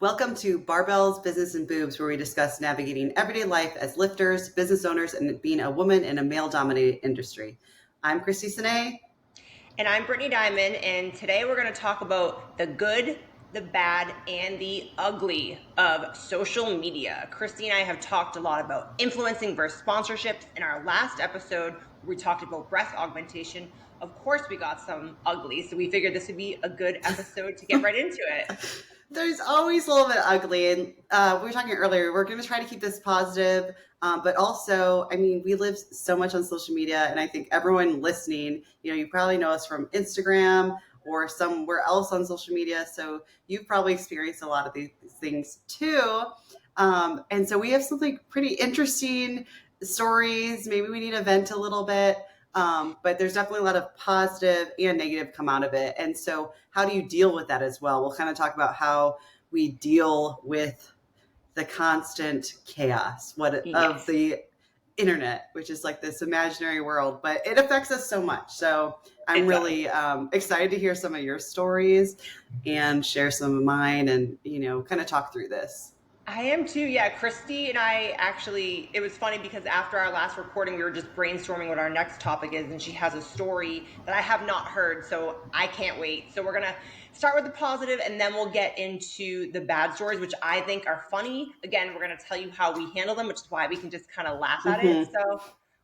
Welcome to Barbells, Business and Boobs, where we discuss navigating everyday life as lifters, business owners, and being a woman in a male-dominated industry. I'm Christy Sine. And I'm Brittany Diamond, and today we're going to talk about the good, the bad, and the ugly of social media. Christy and I have talked a lot about influencing versus sponsorships. In our last episode, we talked about breast augmentation. Of course, we got some ugly, so we figured this would be a good episode to get right into it. There's always a little bit ugly, and we were talking earlier, we're going to try to keep this positive, but also, I mean, we live so much on social media, and I think everyone listening, you probably know us from Instagram or somewhere else on social media, so you've probably experienced a lot of these things too, and so we have something pretty interesting stories. Maybe we need to vent a little bit. But there's definitely a lot of positive and negative come out of it. And so how do you deal with that as well? We'll kind of talk about how we deal with the constant chaos of the internet, which is like this imaginary world, but it affects us so much. So I'm really excited to hear some of your stories and share some of mine and, kind of talk through this. I am too. Yeah, Christy and I actually, it was funny because after our last recording, we were just brainstorming what our next topic is, and she has a story that I have not heard, so I can't wait. So we're going to start with the positive, and then we'll get into the bad stories, which I think are funny. Again, we're going to tell you how we handle them, which is why we can just kind of laugh at it. So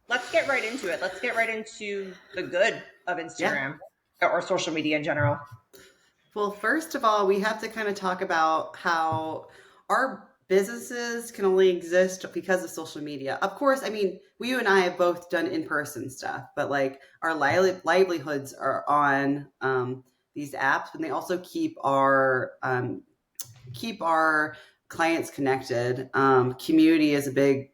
let's get right into it. Let's get right into the good of Instagram or social media in general. Well, first of all, we have to kind of talk about how our businesses can only exist because of social media. Of course, I mean, you and I have both done in-person stuff, but like our livelihoods are on these apps, and they also keep our clients connected. Community is a big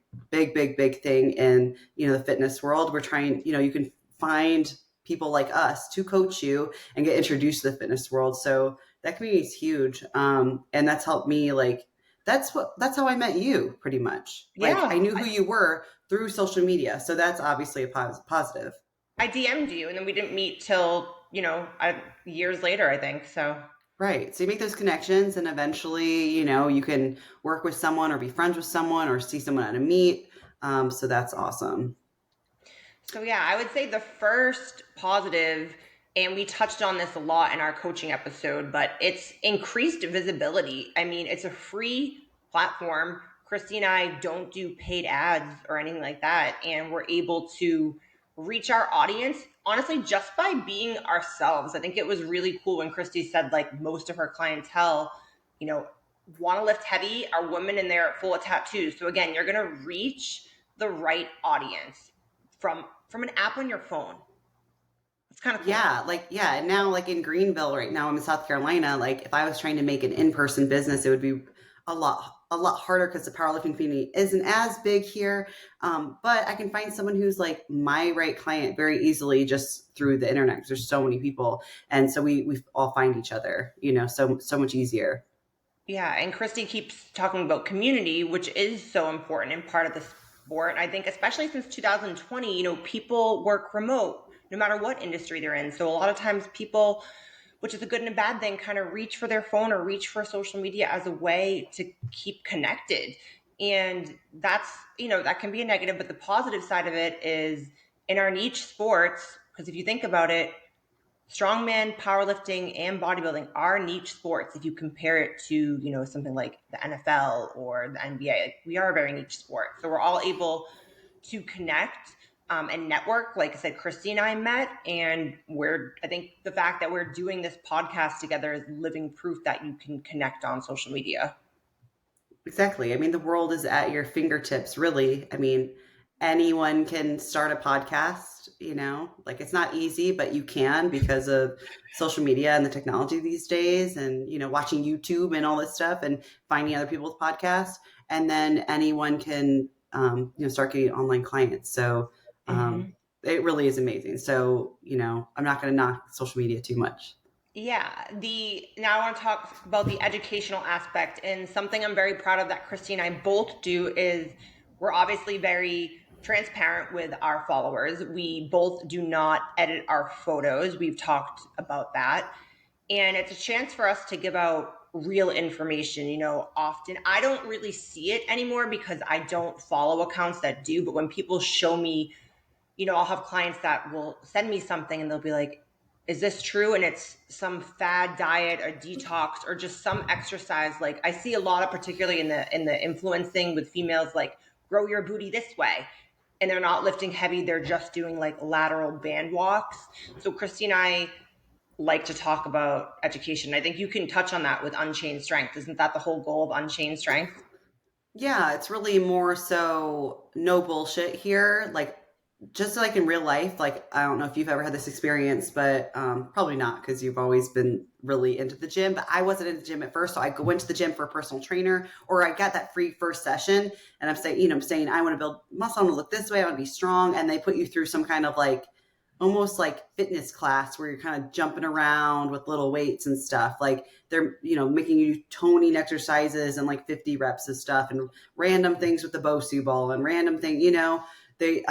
thing in the fitness world. We're trying, you can find people like us to coach you and get introduced to the fitness world. So that community is huge, and that's helped me that's how I met you pretty much. Like I knew who you were through social media. So that's obviously a positive. I DM'd you, and then we didn't meet till, years later, I think. So. Right. So you make those connections, and eventually, you can work with someone or be friends with someone or see someone at a meet. So that's awesome. So yeah, I would say the first positive, and we touched on this a lot in our coaching episode, but it's increased visibility. I mean, it's a free platform. Christy and I don't do paid ads or anything like that. And we're able to reach our audience, honestly, just by being ourselves. I think it was really cool when Christy said, like, most of her clientele, want to lift heavy, are women and they're full of tattoos. So again, you're going to reach the right audience from an app on your phone. It's kind of cool. Yeah. And now like in Greenville right now, I'm in South Carolina. Like if I was trying to make an in-person business, it would be a lot harder because the powerlifting community isn't as big here. But I can find someone who's like my right client very easily just through the internet because there's so many people. And so we all find each other, so much easier. Yeah. And Christy keeps talking about community, which is so important and part of the sport. I think especially since 2020, people work remote no matter what industry they're in. So a lot of times people, which is a good and a bad thing, kind of reach for their phone or reach for social media as a way to keep connected. And that's, that can be a negative, but the positive side of it is in our niche sports, because if you think about it, strongman, powerlifting, and bodybuilding are niche sports. If you compare it to, something like the NFL or the NBA, we are a very niche sport. So we're all able to connect and network. Like I said, Christy and I met, and I think the fact that we're doing this podcast together is living proof that you can connect on social media. Exactly. I mean, the world is at your fingertips, really. I mean, anyone can start a podcast, like it's not easy, but you can because of social media and the technology these days and, watching YouTube and all this stuff and finding other people's podcasts. And then anyone can, start getting online clients. So it really is amazing. So, I'm not going to knock social media too much. Yeah. Now I want to talk about the educational aspect, and something I'm very proud of that Christy and I both do is we're obviously very transparent with our followers. We both do not edit our photos. We've talked about that. And it's a chance for us to give out real information. Often I don't really see it anymore because I don't follow accounts that do, but when people show me, I'll have clients that will send me something and they'll be like, is this true? And it's some fad diet or detox or just some exercise. Like I see a lot of, particularly in the influencing with females, like grow your booty this way. And they're not lifting heavy. They're just doing like lateral band walks. So Christy and I like to talk about education. I think you can touch on that with Unchained Strength. Isn't that the whole goal of Unchained Strength? Yeah, it's really more so no bullshit here. Like, just like in real life, like, I don't know if you've ever had this experience, but probably not because you've always been really into the gym. But I wasn't in the gym at first. So I go into the gym for a personal trainer, or I got that free first session. And I'm saying, I want to build muscle, I want to look this way, I want to be strong. And they put you through some kind of like, almost like fitness class where you're kind of jumping around with little weights and stuff. Like they're, making you toning exercises and like 50 reps of stuff and random things with the Bosu ball and random thing, they,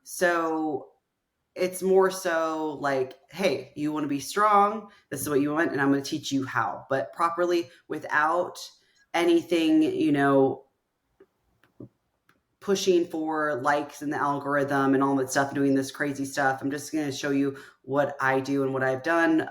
so it's more so like, hey, you want to be strong. This is what you want. And I'm going to teach you how, but properly without anything, pushing for likes in the algorithm and all that stuff, doing this crazy stuff. I'm just going to show you what I do and what I've done.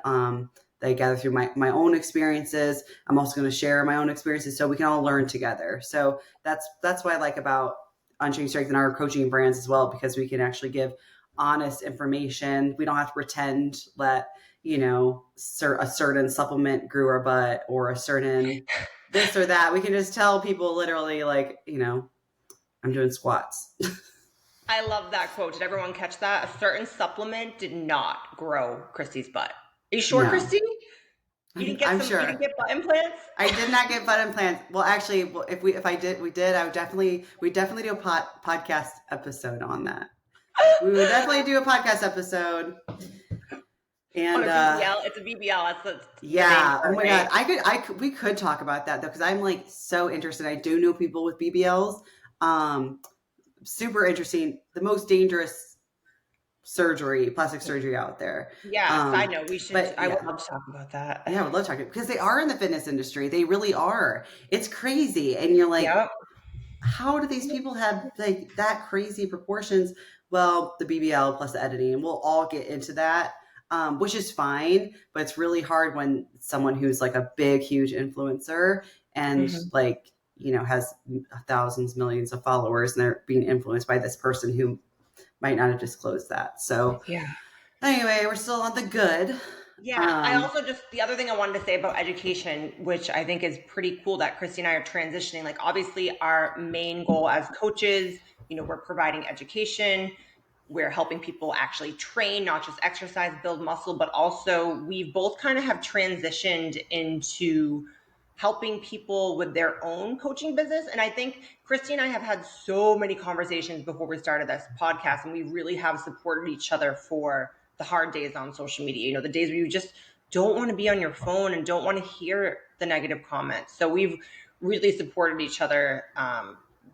That I gather through my own experiences. I'm also going to share my own experiences so we can all learn together. So that's what I like about Unchained Strength and our coaching brands as well, because we can actually give honest information. We don't have to pretend that, a certain supplement grew our butt or a certain this or that. We can just tell people literally like, I'm doing squats. I love that quote. Did everyone catch that? A certain supplement did not grow Christy's butt. Are you sure, No, Christy? You didn't get I'm some. You didn't sure. get butt implants. I did not get butt implants. Well, actually, if I did, I would we definitely do a podcast episode on that. We would definitely do a podcast episode. On And a BBL, it's a BBL. That's the name yeah, for oh it, my right? God, we could talk about that though, because I'm like so interested. I do know people with BBLs. Um, Super interesting. The most dangerous plastic surgery out there. Yeah. Side note, we should. But I would yeah, love to talk about that. yeah, I would love to talk because they are in the fitness industry. They really are. It's crazy, and you're like, Yep. how do these people have like that crazy proportions? Well, the BBL plus the editing, and we'll all get into that, which is fine. But it's really hard when someone who's like a big, huge influencer and Hmm. like has thousands, millions of followers, and they're being influenced by this person who might not have disclosed that. So Yeah. anyway, we're still on the good. Yeah, I Um, also just the other thing I wanted to say about education, which I think is pretty cool that Christy and I are transitioning. Like, obviously, our main goal as coaches, we're providing education, we're helping people actually train, not just exercise, build muscle, but also we both kind of have transitioned into helping people with their own coaching business. And I think Christy and I have had so many conversations before we started this podcast, and we really have supported each other for the hard days on social media, the days where you just don't want to be on your phone and don't want to hear the negative comments. So we've really supported each other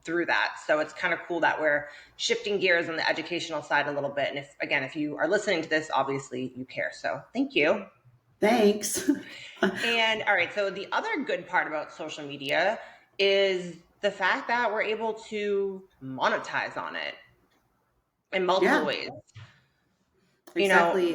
through that. So it's kind of cool that we're shifting gears on the educational side a little bit. And if you are listening to this, obviously you care. So thank you. Thanks. And all right, so the other good part about social media is the fact that we're able to monetize on it in multiple Yeah, ways. You know, exactly.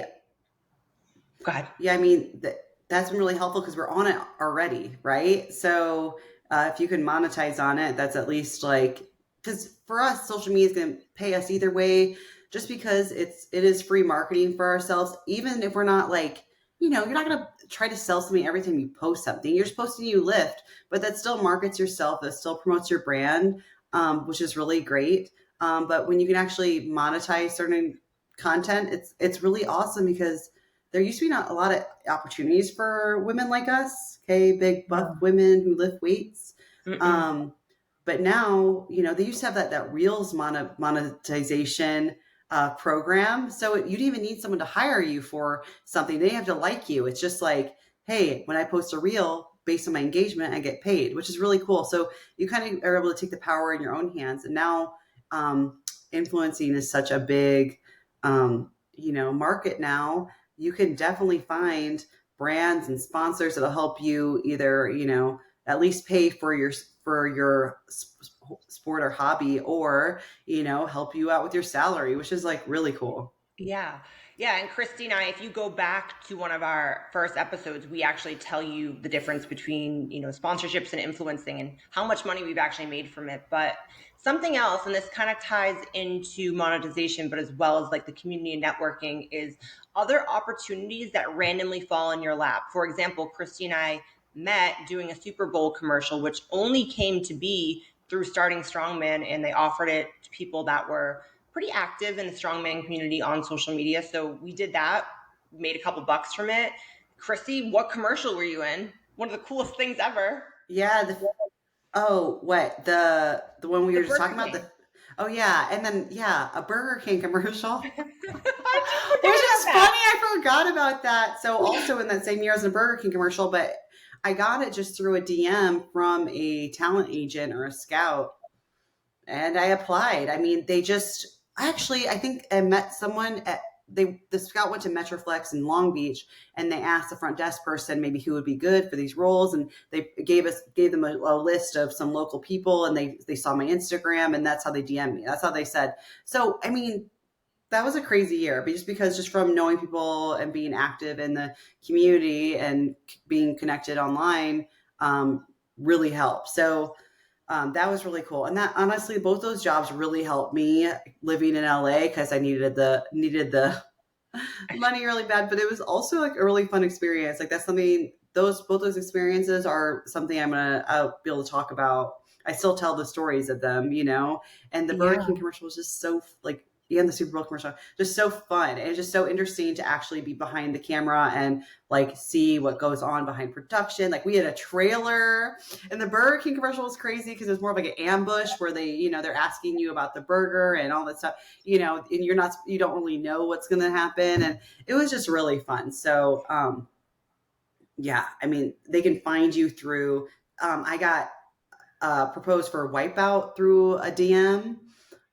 go ahead. Yeah, I mean, that's been really helpful because we're on it already, right? So if you can monetize on it, that's at least like, because for us, social media is going to pay us either way, just because it is free marketing for ourselves. Even if we're not like, you're not going to try to sell something every time you post something. You're just posting you lift, but that still markets yourself. That still promotes your brand, which is really great. But when you can actually monetize certain content, it's really awesome because there used to be not a lot of opportunities for women like us, okay, big buff No. women who lift weights. Mm-mm. Um, but now, they used to have that Reels monetization program. So you didn't even need someone to hire you for something. They have to like you. It's just like, hey, when I post a reel based on my engagement, I get paid, which is really cool. So you kind of are able to take the power in your own hands. And now influencing is such a big, market now. You can definitely find brands and sponsors that'll help you either, at least pay for your sport or hobby, or, help you out with your salary, which is like really cool. Yeah. Yeah. And Christy and I, if you go back to one of our first episodes, we actually tell you the difference between, sponsorships and influencing and how much money we've actually made from it. But something else, and this kind of ties into monetization, but as well as like the community and networking, is other opportunities that randomly fall in your lap. For example, Christy and I met doing a Super Bowl commercial, which only came to be through starting Strongman, and they offered it to people that were pretty active in the strongman community on social media. So we did that, made a couple bucks from it. Chrissy, what commercial were you in? One of the coolest things ever. Yeah. Oh, what, the one we The were just Burger talking about? King. Oh yeah, and then yeah, a Burger King commercial. How did you Which forget is about funny, that? I forgot about that. So also in that same year as the Burger King commercial, but I got it just through a DM from a talent agent or a scout, and I applied. I mean, they just actually, I think I met someone at the scout went to Metroflex in Long Beach, and they asked the front desk person maybe who would be good for these roles, and they gave them a list of some local people, and they saw my Instagram, and that's how they DM'd me. That's how they said. So I mean, that was a crazy year, but just from knowing people and being active in the community and being connected online, um, really helped. So that was really cool. And that honestly, both those jobs really helped me living in LA, because I needed the money really bad. But it was also like a really fun experience. Like that's something, both those experiences are something I'll be able to talk about. I still tell the stories of them, and the Burger Yeah. King commercial was just so like, and the Super Bowl commercial, just so fun. And it's just so interesting to actually be behind the camera and like see what goes on behind production. Like we had a trailer, and the Burger King commercial was crazy because it was more of like an ambush where they're asking you about the burger and all that stuff, and you don't really know what's going to happen. And it was just really fun. So, yeah, I mean, they can find you through, I got proposed for Wipeout through a DM,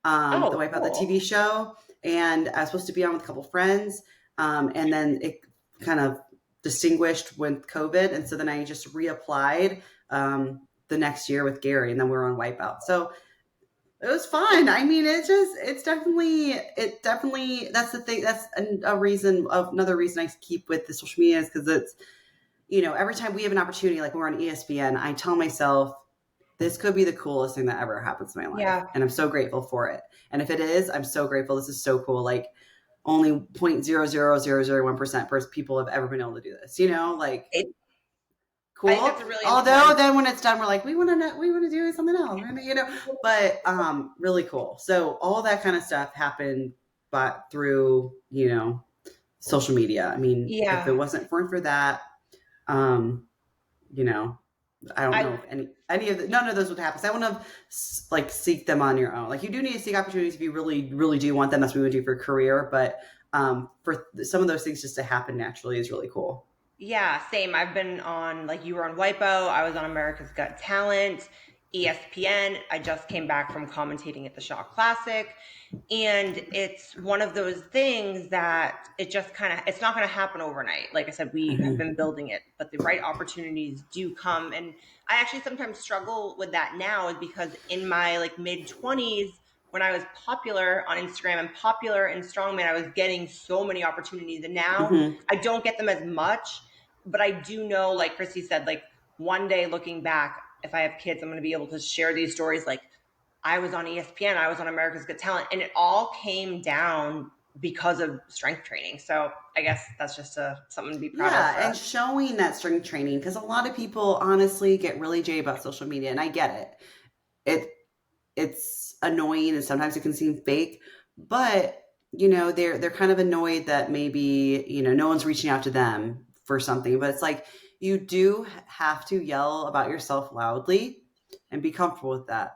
the Oh, Wipeout, the TV cool. show, and I was supposed to be on with a couple friends, and then it kind of distinguished with COVID, and so then I just reapplied the next year with Gary, and then we were on Wipeout. So it was fun. I mean, it definitely, that's the thing. That's another reason I keep with the social media, is because it's, every time we have an opportunity, like when we're on ESPN, I tell myself, this could be the coolest thing that ever happens in my life. Yeah. And I'm so grateful for it. And if it is, I'm so grateful. This is so cool. Like only 0.00001% first people have ever been able to do this, like It, I think cool. that's a really Although important. then when it's done, we're like, we want to do something else, but really cool. So all that kind of stuff happened, but through, social media. I mean, if it Yeah. wasn't for that, um, you know, I don't know I if any of none of those would happen. So I want to like seek them on your own. Like you do need to seek opportunities if you really, really do want them. That's what we would do for a career. But for some of those things just to happen naturally is really cool. Yeah, same. I've been on, like, you were on WIPO, I was on America's Got Talent, ESPN. I just came back from commentating at the Shaw Classic. And it's one of those things that it's not going to happen overnight. Like I said, we have Mm-hmm. been building it, but the right opportunities do come. And I actually sometimes struggle with that now, is because in my like mid 20s, when I was popular on Instagram and popular in Strongman, I was getting so many opportunities. And now Mm-hmm. I don't get them as much, but I do know, like Christy said, like one day looking back, if I have kids, I'm going to be able to share these stories. Like I was on ESPN, I was on America's Got Talent, and it all came down because of strength training. So I guess that's just something to be proud of Yeah, for and us. showing that strength training, because a lot of people honestly get really jaded about social media, and I get it. It's annoying, and sometimes it can seem fake, but they're kind of annoyed that maybe no one's reaching out to them for something. But it's like, you do have to yell about yourself loudly and be comfortable with that,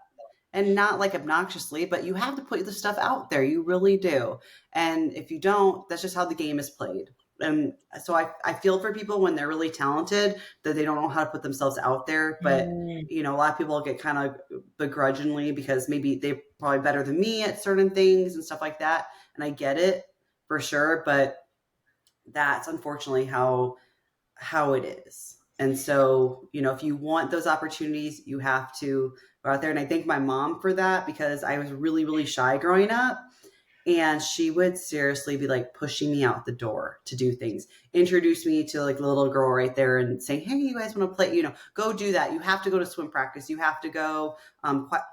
and not like obnoxiously, but you have to put the stuff out there. You really do. And if you don't, that's just how the game is played. And so I feel for people when they're really talented, that they don't know how to put themselves out there. But Mm. a lot of people get kind of begrudgingly, because maybe they're probably better than me at certain things and stuff like that. And I get it for sure, but that's unfortunately how it is. And so, if you want those opportunities, you have to go out there. And I thank my mom for that, because I was really, really shy growing up. And she would seriously be like pushing me out the door to do things, introduce me to like the little girl right there and saying, hey, you guys want to play, go do that. You have to go to swim practice. You have to go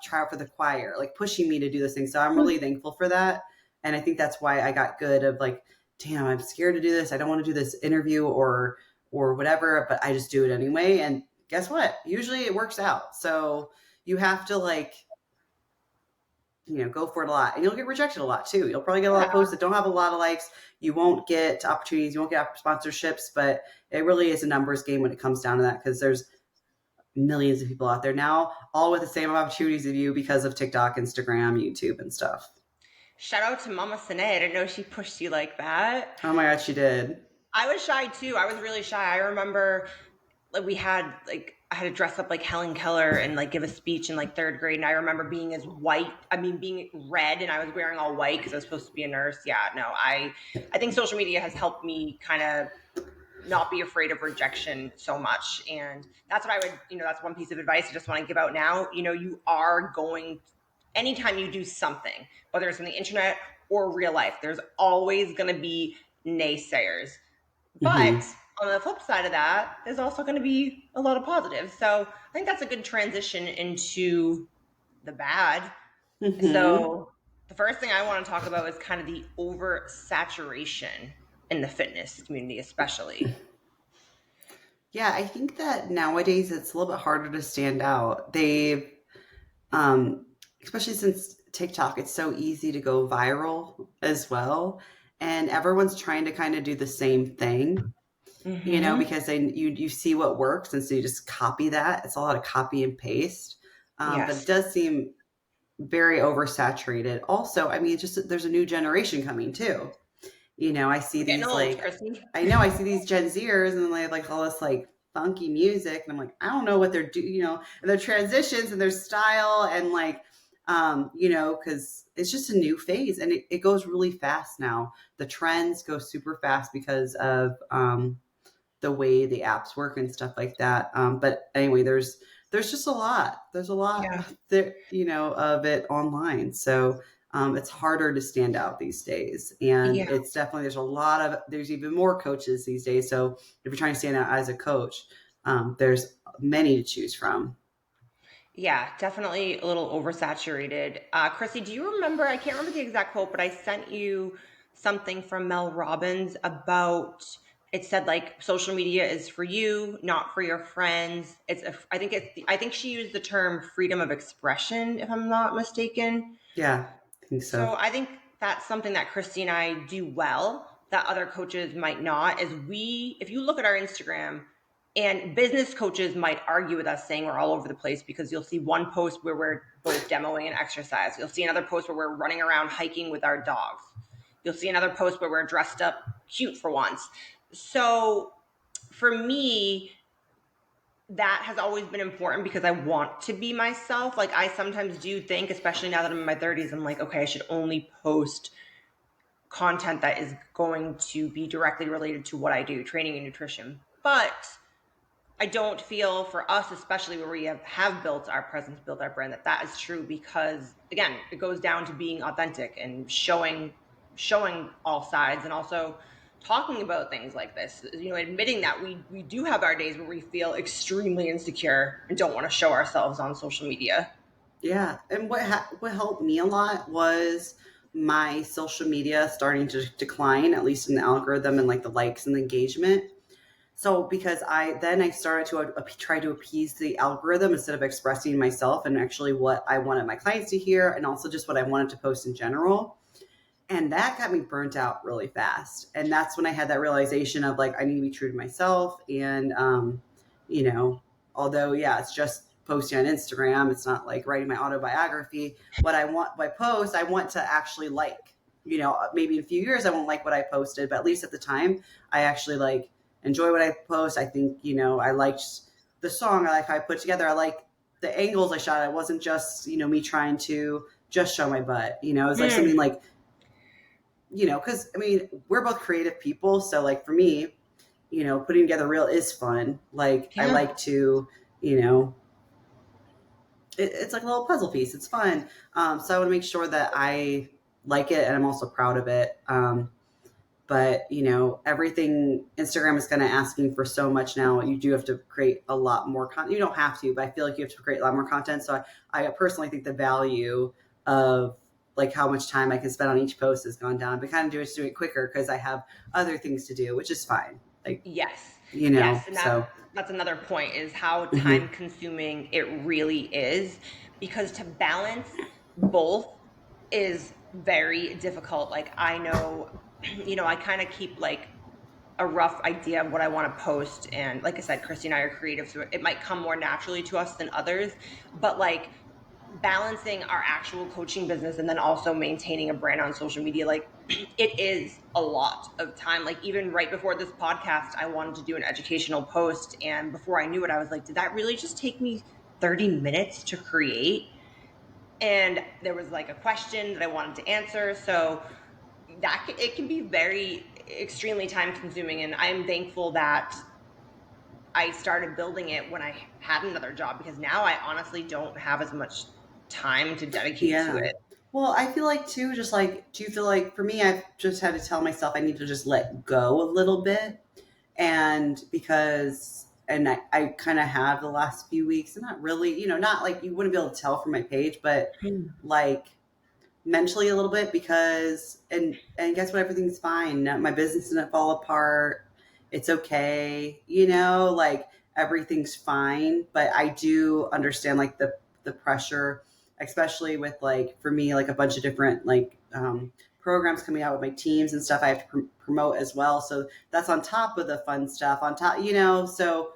try out for the choir, like pushing me to do this thing. So I'm really thankful for that. And I think that's why I got good of like, damn, I'm scared to do this. I don't want to do this interview or whatever, but I just do it anyway. And guess what? Usually it works out. So you have to like, go for it a lot, and you'll get rejected a lot too. You'll probably get a lot of Yeah. posts that don't have a lot of likes. You won't get opportunities. You won't get sponsorships, but it really is a numbers game when it comes down to that, because there's millions of people out there now, all with the same opportunities as you because of TikTok, Instagram, YouTube, and stuff. Shout out to Mama Sine. I didn't know she pushed you like that. Oh my God, she did. I was shy too. I was really shy. I remember like I had to dress up like Helen Keller and like give a speech in like third grade. And I remember being being red, and I was wearing all white because I was supposed to be a nurse. Yeah, no, I think social media has helped me kind of not be afraid of rejection so much. And that's what I would, that's one piece of advice I just want to give out now. You are going, anytime you do something, whether it's on the internet or real life, there's always going to be naysayers. But Mm-hmm. on the flip side of that, there's also going to be a lot of positives. So I think that's a good transition into the bad. Mm-hmm. So the first thing I want to talk about is kind of the oversaturation in the fitness community, especially. Yeah, I think that nowadays it's a little bit harder to stand out. Um, especially since TikTok, it's so easy to go viral as well, and everyone's trying to kind of do the same thing, Mm-hmm. because you see what works, and so you just copy that. It's a lot of copy and paste, but it Yes. does seem very oversaturated. Also, I mean, it's just there's a new generation coming too. I see We're getting these old, like, Christy. I know I see these Gen Zers, and they have like all this like funky music, and I'm like, I don't know what they're doing, and their transitions and their style, and like, because it's just a new phase, and it goes really fast now. The trends go super fast because of the way the apps work and stuff like that. But anyway, there's just a lot. There's a lot Yeah. there, of it online. So it's harder to stand out these days, and Yeah. it's definitely there's even more coaches these days. So if you're trying to stand out as a coach, there's many to choose from. Yeah, definitely a little oversaturated. Chrissy, do you remember? I can't remember the exact quote, but I sent you something from Mel Robbins about. It said like social media is for you, not for your friends. I think she used the term freedom of expression, if I'm not mistaken. Yeah, I think So so. I think that's something that Christy and I do well that other coaches might not. Is if you look at our Instagram, and business coaches might argue with us saying we're all over the place, because you'll see one post where we're both demoing an exercise. You'll see another post where we're running around hiking with our dogs. You'll see another post where we're dressed up cute for once. So for me, that has always been important because I want to be myself. Like I sometimes do think, especially now that I'm in my 30s, I'm like, okay, I should only post content that is going to be directly related to what I do, training and nutrition. But I don't feel for us, especially where we have built our presence, built our brand, that is true, because again, it goes down to being authentic and showing all sides, and also talking about things like this. Admitting that we do have our days where we feel extremely insecure and don't want to show ourselves on social media. Yeah, and what helped me a lot was my social media starting to decline, at least in the algorithm and like the likes and the engagement. So because I started to try to appease the algorithm instead of expressing myself and actually what I wanted my clients to hear, and also just what I wanted to post in general. And that got me burnt out really fast. And that's when I had that realization of like, I need to be true to myself. And, you know, although, yeah, it's just posting on Instagram, it's not like writing my autobiography. What I post, I want to actually like, maybe in a few years, I won't like what I posted, but at least at the time, I actually like enjoy what I post. I think, I liked the song I like how I put together. I like the angles I shot. It wasn't just, me trying to just show my butt, it was like something Mm, like, because I mean, we're both creative people. So, like, for me, putting together a reel is fun. Like I Yeah. like to, you know, it's like a little puzzle piece. It's fun. So I want to make sure that I like it and I'm also proud of it. But everything Instagram is kind of asking for so much now. You do have to create a lot more content. You don't have to, but I feel like you have to create a lot more content. So I personally think the value of like how much time I can spend on each post has gone down. But kind of do it quicker because I have other things to do, which is fine. Like, Yes. Yes, and so. that's another point is how time Mhm. consuming it really is, because to balance both is very difficult. Like I know, I kind of keep like a rough idea of what I want to post, and like I said, Christy and I are creative, so it might come more naturally to us than others, but like balancing our actual coaching business and then also maintaining a brand on social media, like it is a lot of time. Like even right before this podcast, I wanted to do an educational post, and before I knew it, I was like, did that really just take me 30 minutes to create? And there was like a question that I wanted to answer, so it can be very extremely time consuming, and I'm thankful that I started building it when I had another job, because now I honestly don't have as much time to dedicate to Yeah. it. Well, I feel like too, just like, do you feel like for me, I've just had to tell myself I need to just let go a little bit. And and I kind of have the last few weeks, and not really, not like you wouldn't be able to tell from my page, but like mentally a little bit because and guess what, everything's fine. My business didn't fall apart. It's okay, like everything's fine. But I do understand like the pressure, especially with like for me like a bunch of different like programs coming out with my teams and stuff I have to promote as well, so that's on top of the fun stuff on top, so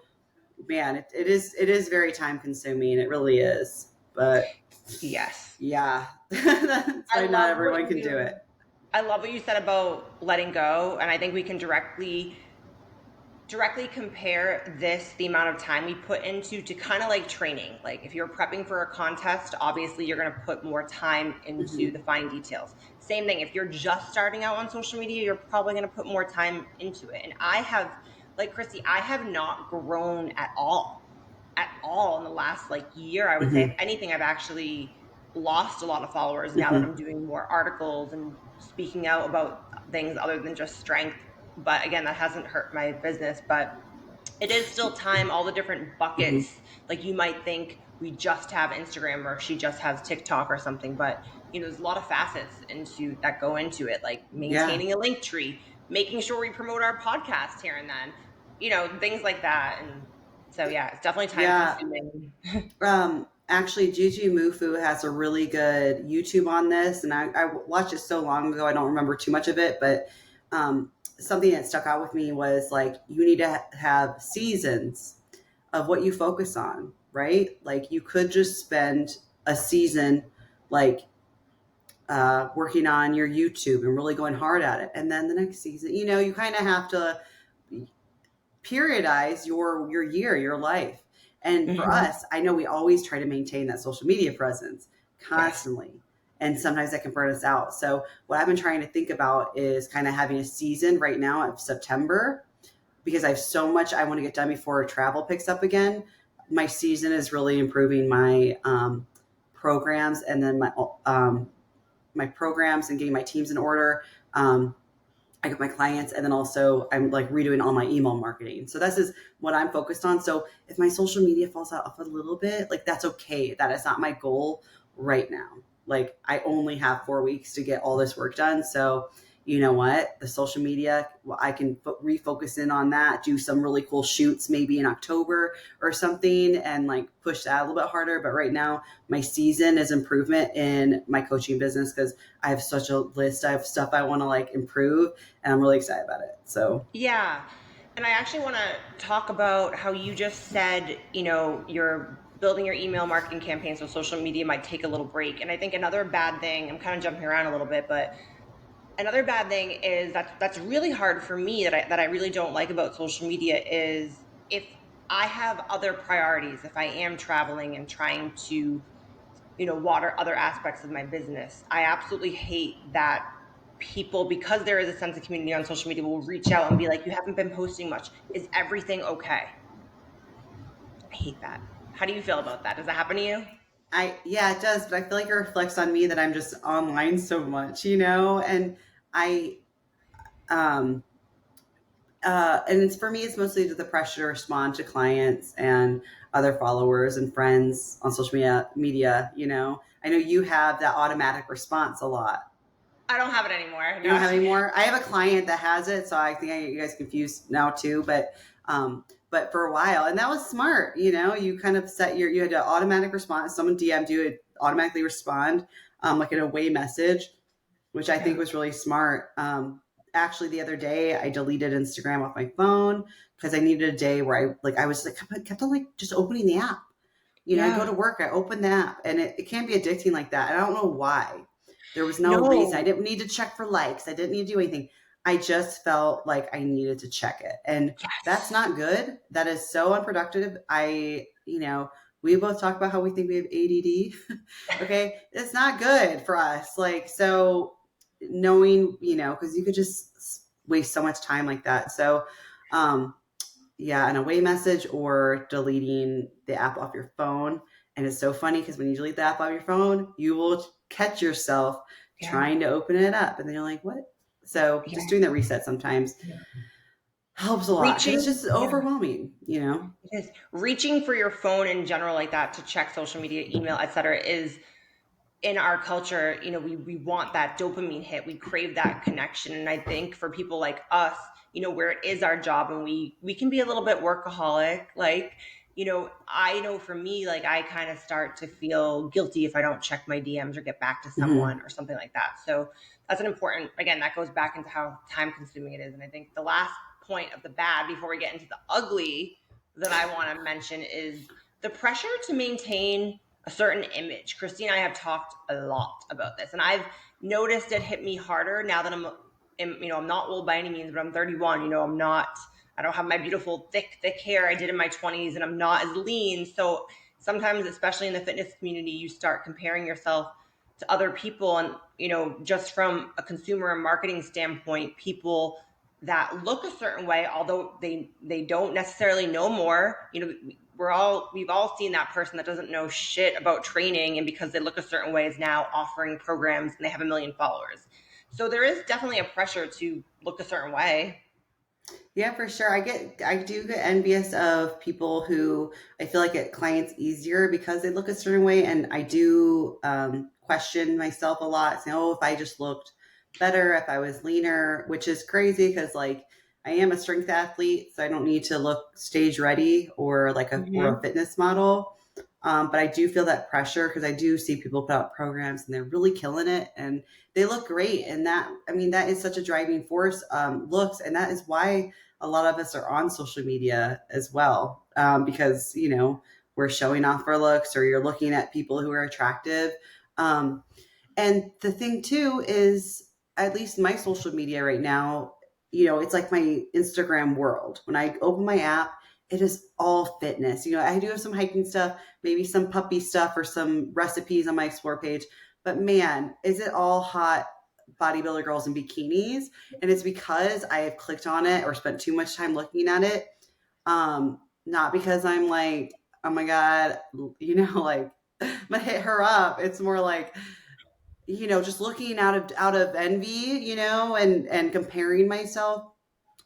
man, it is very time consuming, it really is. But Yes. yeah, that's I why not love what everyone can do you it. I love what you said about letting go, and I think we can directly compare the amount of time we put into to kind of like training. Like if you're prepping for a contest, obviously you're going to put more time into Hmm. the fine details. Same thing, if you're just starting out on social media, you're probably going to put more time into it. And I have, like Christy, I have not grown at all in the last like year. I would say if Hmm. anything, I've actually lost a lot of followers now that Hmm. I'm doing more articles and speaking out about things other than just strength. But again, that hasn't hurt my business, but it is still time, all the different Hmm. buckets. Like you might think we just have Instagram or she just has TikTok or something, but there's a lot of facets into that go into it, like Yeah. maintaining a link tree, making sure we promote our podcast here and then, things like that. And so yeah, it's definitely time Yeah. consuming. Actually, Gigi Mufu has a really good YouTube on this, and I watched it so long ago I don't remember too much of it, but something that stuck out with me was like you need to have seasons of what you focus on, right? Like you could just spend a season like working on your YouTube and really going hard at it, and then the next season, you kind of have to periodize your year, your life. And for Hmm. us, I know we always try to maintain that social media presence Yes. constantly. And sometimes that can burn us out. So what I've been trying to think about is kind of having a season right now of September because I have so much I want to get done before travel picks up again. My season is really improving my programs and then my programs and getting my teams in order. I get my clients, and then also I'm like redoing all my email marketing. So this is what I'm focused on. So if my social media falls off a little bit, like that's okay. That is not my goal right now. Like I only have 4 weeks to get all this work done. So you know what? The social media, well, I can refocus in on that, do some really cool shoots maybe in October or something and like push that a little bit harder. But right now, my season is improvement in my coaching business because I have such a list of stuff I want to like improve and I'm really excited about it. So, Yeah. And I actually want to talk about how you just said, you're building your email marketing campaign, so social media might take a little break. And I think another bad thing, I'm kind of jumping around a little bit, but another bad thing is that's really hard for me, that I really don't like about social media is if I have other priorities, if I am traveling and trying to, water other aspects of my business. I absolutely hate that people, because there is a sense of community on social media, will reach out and be like, you haven't been posting much. Is everything okay? I hate that. How do you feel about that? Does that happen to you? Yeah, it does, but I feel like it reflects on me that I'm just online so much, you know, and I um and it's for me, it's mostly the pressure to respond to clients and other followers and friends on social media, you know. I know you have that automatic response a lot. I don't have it anymore. You don't No. have any more? I have a client that has it, so I think I get you guys confused now too. But for a while, and that was smart. You know, you kind of set you had an automatic response. Someone DM'd you, it automatically respond, like an away message, which I think Yeah. was really smart. Actually, the other day I deleted Instagram off my phone because I needed a day where I was like kept on like just opening the app. You know, I go Yeah. to work, I open the app, and it can be addicting like that. And I don't know why. There was no reason. I No. didn't need to check for likes. I didn't need to do anything. I just felt like I needed to check it. And that's Yes. not good. That is so unproductive. We both talk about how we think we have ADD. Okay. It's not good for us. Like, so knowing, because you could just waste so much time like that. So, um, yeah, an away message or deleting the app off your phone. And it's so funny because when you delete the app off your phone, you will catch yourself Yeah. trying to open it up. And then you're like, what? So Yeah. just doing that reset sometimes helps a lot because it's Reaching. just Yeah. overwhelming, you know? It is. Reaching for your phone in general like that to check social media, email, etc., is in our culture, we want that dopamine hit. We crave that connection. And I think for people like us, where it is our job and we can be a little bit workaholic, like, I know for me, like I kind of start to feel guilty if I don't check my DMs or get back to Mm-hmm. someone or something like that. So that's an important, again, that goes back into how time consuming it is. And I think the last point of the bad before we get into the ugly that I want to mention is the pressure to maintain a certain image. Christy and I have talked a lot about this, and I've noticed it hit me harder now that I'm not old by any means, but I'm 31. I don't have my beautiful thick hair I did in my 20s, and I'm not as lean. So sometimes, especially in the fitness community, you start comparing yourself to other people, and just from a consumer and marketing standpoint, people that look a certain way, although they don't necessarily know more. We've all seen that person that doesn't know shit about training, and because they look a certain way is now offering programs and they have a million followers. So there is definitely a pressure to look a certain way. Yeah, for sure. I do get envious of people who I feel like get clients easier because they look a certain way. And I do question myself a lot, saying, oh, if I just looked better, if I was leaner, which is crazy because like I am a strength athlete, so I don't need to look stage ready or or a Mm-hmm. fitness model. But I do feel that pressure because I do see people put out programs and they're really killing it and they look great. And that is such a driving force, looks. And that is why a lot of us are on social media as well, because, we're showing off our looks or you're looking at people who are attractive. Um, and the thing too is, at least my social media right now, it's like my Instagram world. When I open my app, it is all fitness. I do have some hiking stuff, maybe some puppy stuff or some recipes on my explore page. But man, is it all hot bodybuilder girls in bikinis? And it's because I have clicked on it or spent too much time looking at it. Not because I'm like, oh my God, like I'm gonna hit her up. It's more like, just looking out of envy, and comparing myself.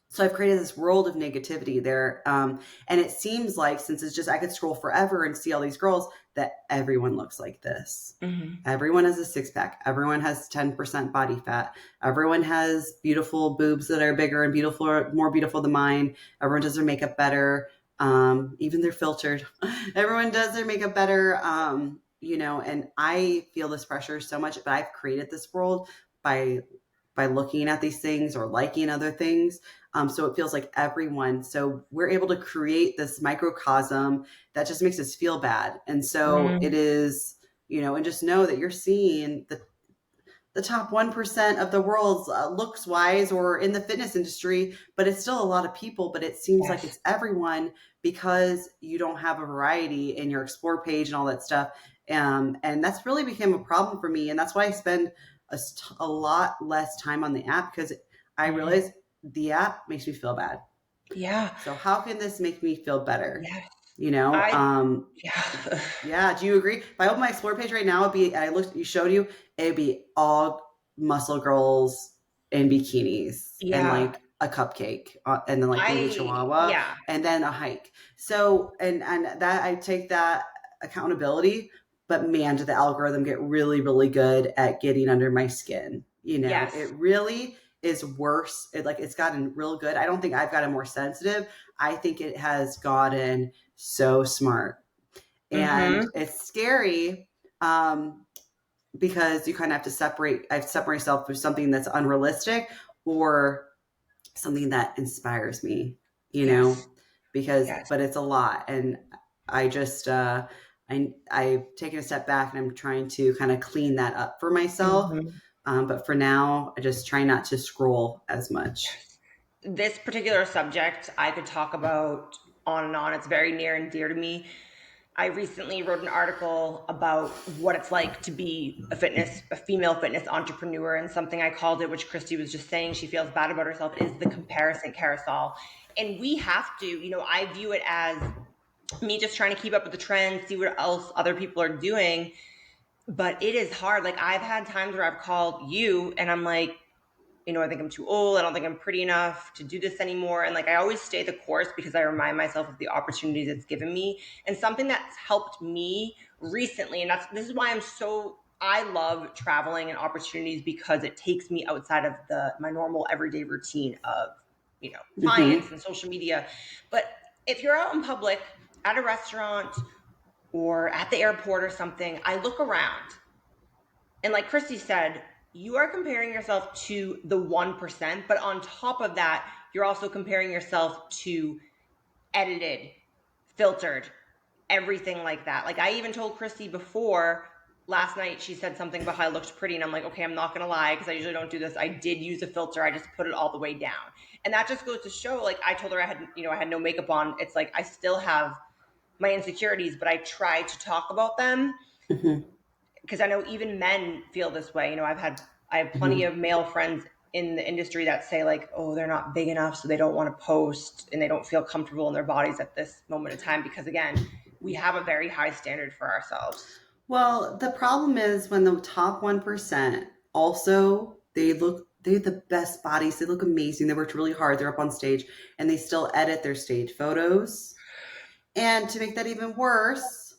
So I've created this world of negativity there. And it seems like since it's just I could scroll forever and see all these girls that everyone looks like this. Mm-hmm. Everyone has a six pack. Everyone has 10% body fat. Everyone has beautiful boobs that are bigger and more beautiful than mine. Everyone does their makeup better. Even they're filtered. Everyone does their makeup better. And I feel this pressure so much, but I've created this world by looking at these things or liking other things. So it feels like everyone. So we're able to create this microcosm that just makes us feel bad. And so it Mm-hmm. is, and just know that you're seeing the top 1% of the world's looks wise or in the fitness industry, but it's still a lot of people, but it seems like Yes. it's everyone because you don't have a variety in your explore page and all that stuff. And that's really become a problem for me. And that's why I spend a lot less time on the app because I Mhm. realize the app makes me feel bad. Yeah. So how can this make me feel better? Yes. You know, I yeah. yeah. Do you agree? If I open my explore page right now, it'd be, I looked, you showed you, it'd be all muscle girls in bikinis and Yeah. like a cupcake and then like maybe a chihuahua Yeah. and then a hike. So, and that I take that accountability, but man, did the algorithm get really, really good at getting under my skin. You know, Yes. it really is worse. It's gotten real good. I don't think I've gotten more sensitive. I think it has gotten so smart, and Mhm. it's scary, um, because you kind of have to separate. I have to separate myself from something that's unrealistic or something that inspires me. You Yes. know, because Yes. but it's a lot, and I just I've taken a step back and I'm trying to kind of clean that up for myself. Mhm. But for now, I just try not to scroll as much. This particular subject I could talk about on and on. It's very near and dear to me. I recently wrote an article about what it's like to be a female fitness entrepreneur, and something I called it, which Christy was just saying she feels bad about herself, is the comparison carousel. And we have to, I view it as me just trying to keep up with the trends, see what else other people are doing. But it is hard. Like, I've had times where I've called you and I'm like, I think I'm too old. I don't think I'm pretty enough to do this anymore. And like, I always stay the course because I remind myself of the opportunities it's given me. And something that's helped me recently, and this is why I love traveling and opportunities, because it takes me outside of my normal everyday routine of, clients Mm-hmm. and social media. But if you're out in public at a restaurant or at the airport or something, I look around, and like Christy said, you are comparing yourself to the 1%, but on top of that, you're also comparing yourself to edited, filtered, everything like that. Like, I even told Christy before last night, she said something about how I looked pretty, and I'm like, okay, I'm not gonna lie, because I usually don't do this. I did use a filter, I just put it all the way down. And that just goes to show, like, I told her I had no makeup on. It's like I still have my insecurities, but I try to talk about them, Mm-hmm. because I know even men feel this way. I have plenty Mm-hmm. of male friends in the industry that say, like, oh, they're not big enough, so they don't want to post, and they don't feel comfortable in their bodies at this moment in time, because again, we have a very high standard for ourselves. Well, the problem is when the top 1% also, they have the best bodies. They look amazing. They worked really hard. They're up on stage and they still edit their stage photos. And to make that even worse,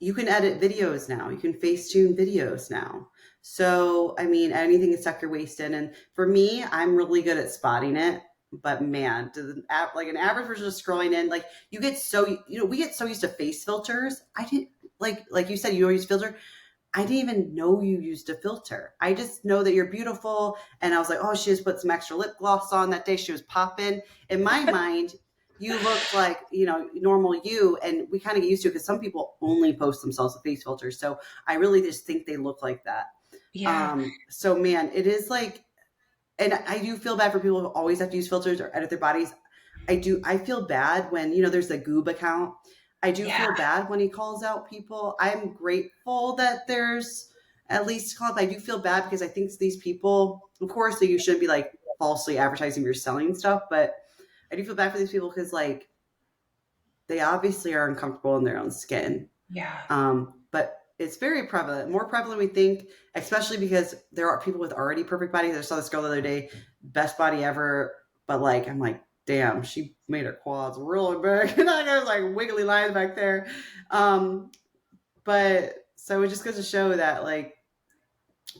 you can edit videos now. You can Facetune videos now. So, I mean, anything to suck your waist in. And for me, I'm really good at spotting it. But man, like an average person just scrolling in, like we get so used to face filters. I didn't like you said, you always filter. I didn't even know you used a filter. I just know that you're beautiful. And I was like, oh, she just put some extra lip gloss on that day. She was popping. In my mind, you looked like, normal you. And we kind of get used to it because some people only post themselves with face filters. So I really just think they look like that. Yeah. So man, it is like, and I do feel bad for people who always have to use filters or edit their bodies. I feel bad when, there's a Goob account. I do Yeah. feel bad when he calls out people. I'm grateful that there's at least call up. I do feel bad because I think these people, of course, you shouldn't be like falsely advertising you're selling stuff, but I do feel bad for these people because like they obviously are uncomfortable in their own skin. Yeah. But it's very prevalent, more prevalent than we think, especially because there are people with already perfect bodies. I saw this girl the other day, best body ever, but like I'm like, damn, she made her quads really big, and I was like wiggly lines back there. But so it just goes to show that like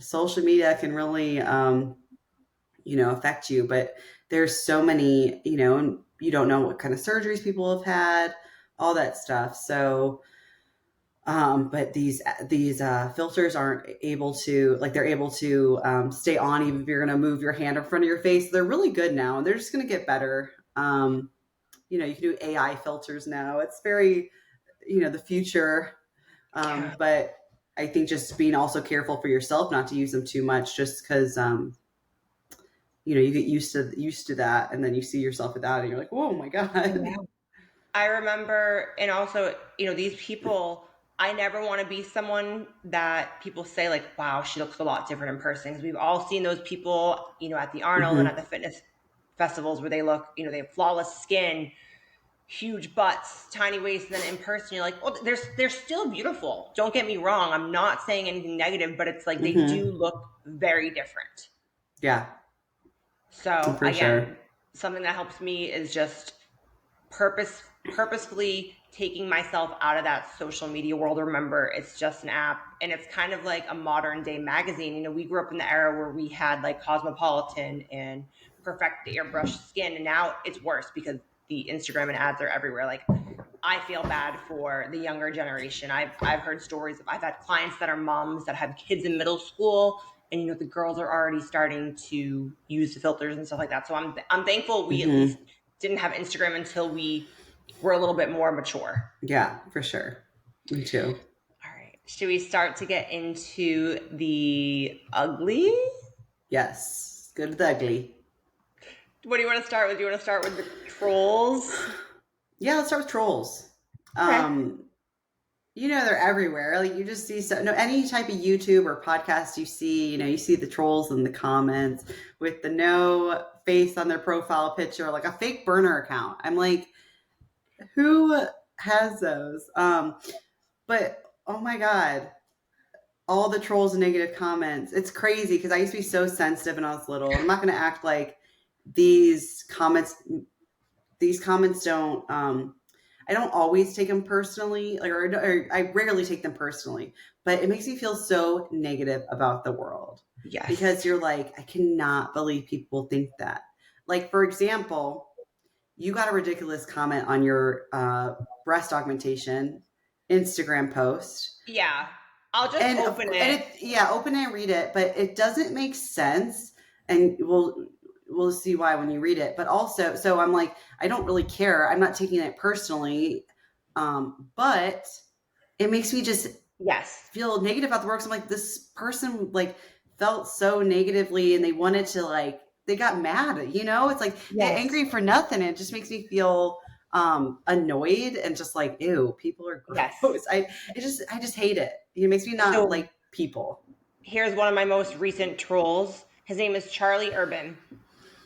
social media can really, affect you. But there's so many, and you don't know what kind of surgeries people have had, all that stuff. So but these filters aren't able to, like, they're able to stay on even if you're going to move your hand in front of your face. They're really good now, and they're just going to get better. You can do AI filters now. It's very, the future. Yeah. But I think just being also careful for yourself not to use them too much, just because you get used to that, and then you see yourself without it, and you're like, oh my Yeah. god. I remember, and also, these people, I never want to be someone that people say like, wow, she looks a lot different in person. Because we've all seen those people, at the Arnold and at the Hmm. fitness festivals where they look, they have flawless skin, huge butts, tiny waists, and then in person you're like, well, they're still beautiful. Don't get me wrong. I'm not saying anything negative, but it's like they do Hmm. look very different. Yeah, So for again, sure. something that helps me is just purposefully taking myself out of that social media world. Remember, it's just an app, and it's kind of like a modern day magazine. We grew up in the era where we had like Cosmopolitan and Perfect Airbrush Skin, and now it's worse because the Instagram and ads are everywhere. Like, I feel bad for the younger generation. I've heard stories of, I've had clients that are moms that have kids in middle school, and the girls are already starting to use the filters and stuff like that. So I'm thankful we at least Hmm. didn't have Instagram until we were a little bit more mature. Yeah, for sure. Me too. All right. Should we start to get into the ugly? Yes. Good to the ugly. What do you want to start with? Do you want to start with the trolls? Yeah, let's start with trolls. Okay. Um, they're everywhere. Like you just see so no any type of YouTube or podcast you see, you see the trolls in the comments with the no face on their profile picture, like a fake burner account. I'm like, who has those? But oh my god, all the trolls and negative comments. It's crazy because I used to be so sensitive when I was little. I'm not going to act like these comments these comments don't I don't always take them personally, like, or I rarely take them personally, but it makes me feel so negative about the world because Yes. you're like, I cannot believe people think that. Like, for example, you got a ridiculous comment on your breast augmentation Instagram post, Yeah. I'll just and open and it. it, yeah, open it and read it, but it doesn't make sense, and we'll see why when you read it. But also, so I'm like, I don't really care. I'm not taking it personally, but it makes me just Yes. feel negative about the work. So I'm like, this person like felt so negatively, and they wanted to like they got mad. It's like they get Yes. angry for nothing. And it just makes me feel annoyed and just like, ew, people are Yes. gross. I just hate it. It makes me not So like people. here's one of my most recent trolls. His name is Charlie Urban.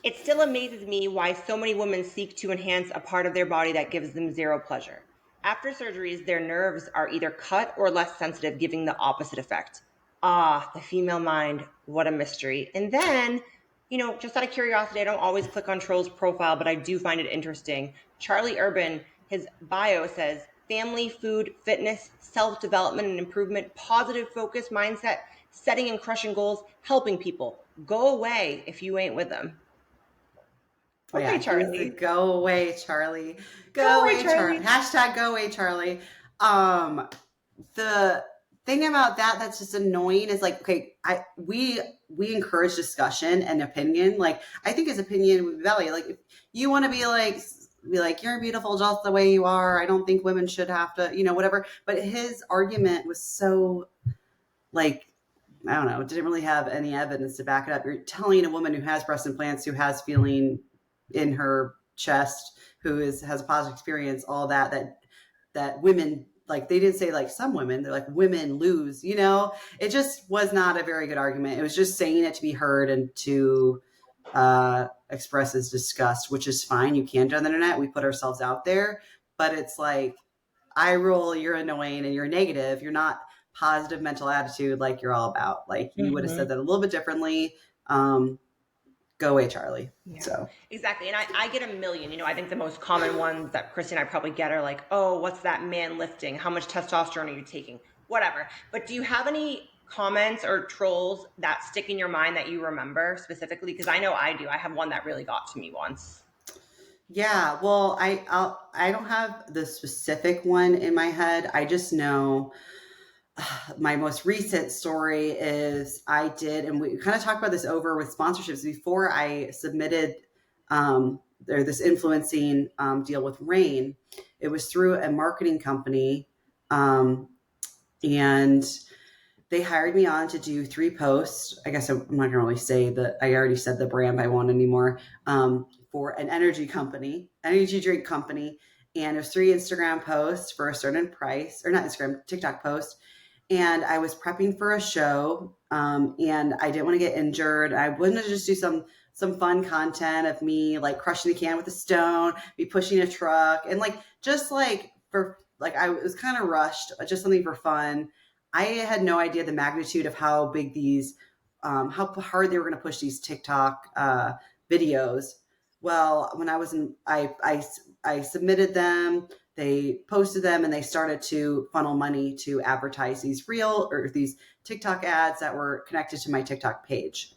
It still amazes me why so many women seek to enhance a part of their body that gives them zero pleasure. After surgeries, their nerves are either cut or less sensitive, giving the opposite effect. Ah, the female mind, what a mystery. And then, just out of curiosity, I don't always click on Troll's profile, but I do find it interesting. Charlie Urban, his bio says family, food, fitness, self development and improvement, positive focus mindset, setting and crushing goals, helping people. Go away if you ain't with them. Oh Okay, yeah, he was the Charlie. go away Charlie. Go Go away, away Charlie. Charlie. Hashtag go away Charlie. Um the thing about that's just annoying is like, okay, we encourage discussion and opinion. Like I think his opinion would be valued. Like if you want to be like you're beautiful just the way you are. I don't think women should have to, whatever. But his argument was so like, I don't know, didn't really have any evidence to back it up. You're telling a woman who has breast implants, who has feeling in her chest, has a positive experience, all that women, like, they didn't say like some women, they're like women lose. It just was not a very good argument. It was just saying it to be heard and to express his disgust, which is fine. You can do on the internet. We put ourselves out there, but it's like, I rule, you're annoying and you're negative. You're not positive mental attitude like you're all about. Like you would have Hmm. said that a little bit differently. Um, Go away, Charlie. Yeah, So exactly. And I get a million. I think the most common ones that Christy and I probably get are like, oh, what's that man lifting? How much testosterone are you taking? Whatever. But do you have any comments or trolls that stick in your mind that you remember specifically? Because I know I do. I have one that really got to me once. yeah, well, I don't have the specific one in my head. I just know my most recent story is I did, and we kind of talked about this over with sponsorships before I submitted this influencing deal with Rain. It was through a marketing company, and they hired me on to do 3 posts. I guess I'm not going to really say that. I already said the brand I want anymore, for an energy drink company. and it was 3 Instagram posts for a certain price, or not Instagram, TikTok post. And I was prepping for a show, and I didn't want to get injured. I wanted to just do some fun content of me like crushing the can with a stone, me pushing a truck, and like just like for like I was kind of rushed, just something for fun. I had no idea the magnitude of how big these, how hard they were going to push these TikTok videos. Well, when I was in, I submitted them, they posted them, and they started to funnel money to advertise these real or these TikTok ads that were connected to my TikTok page.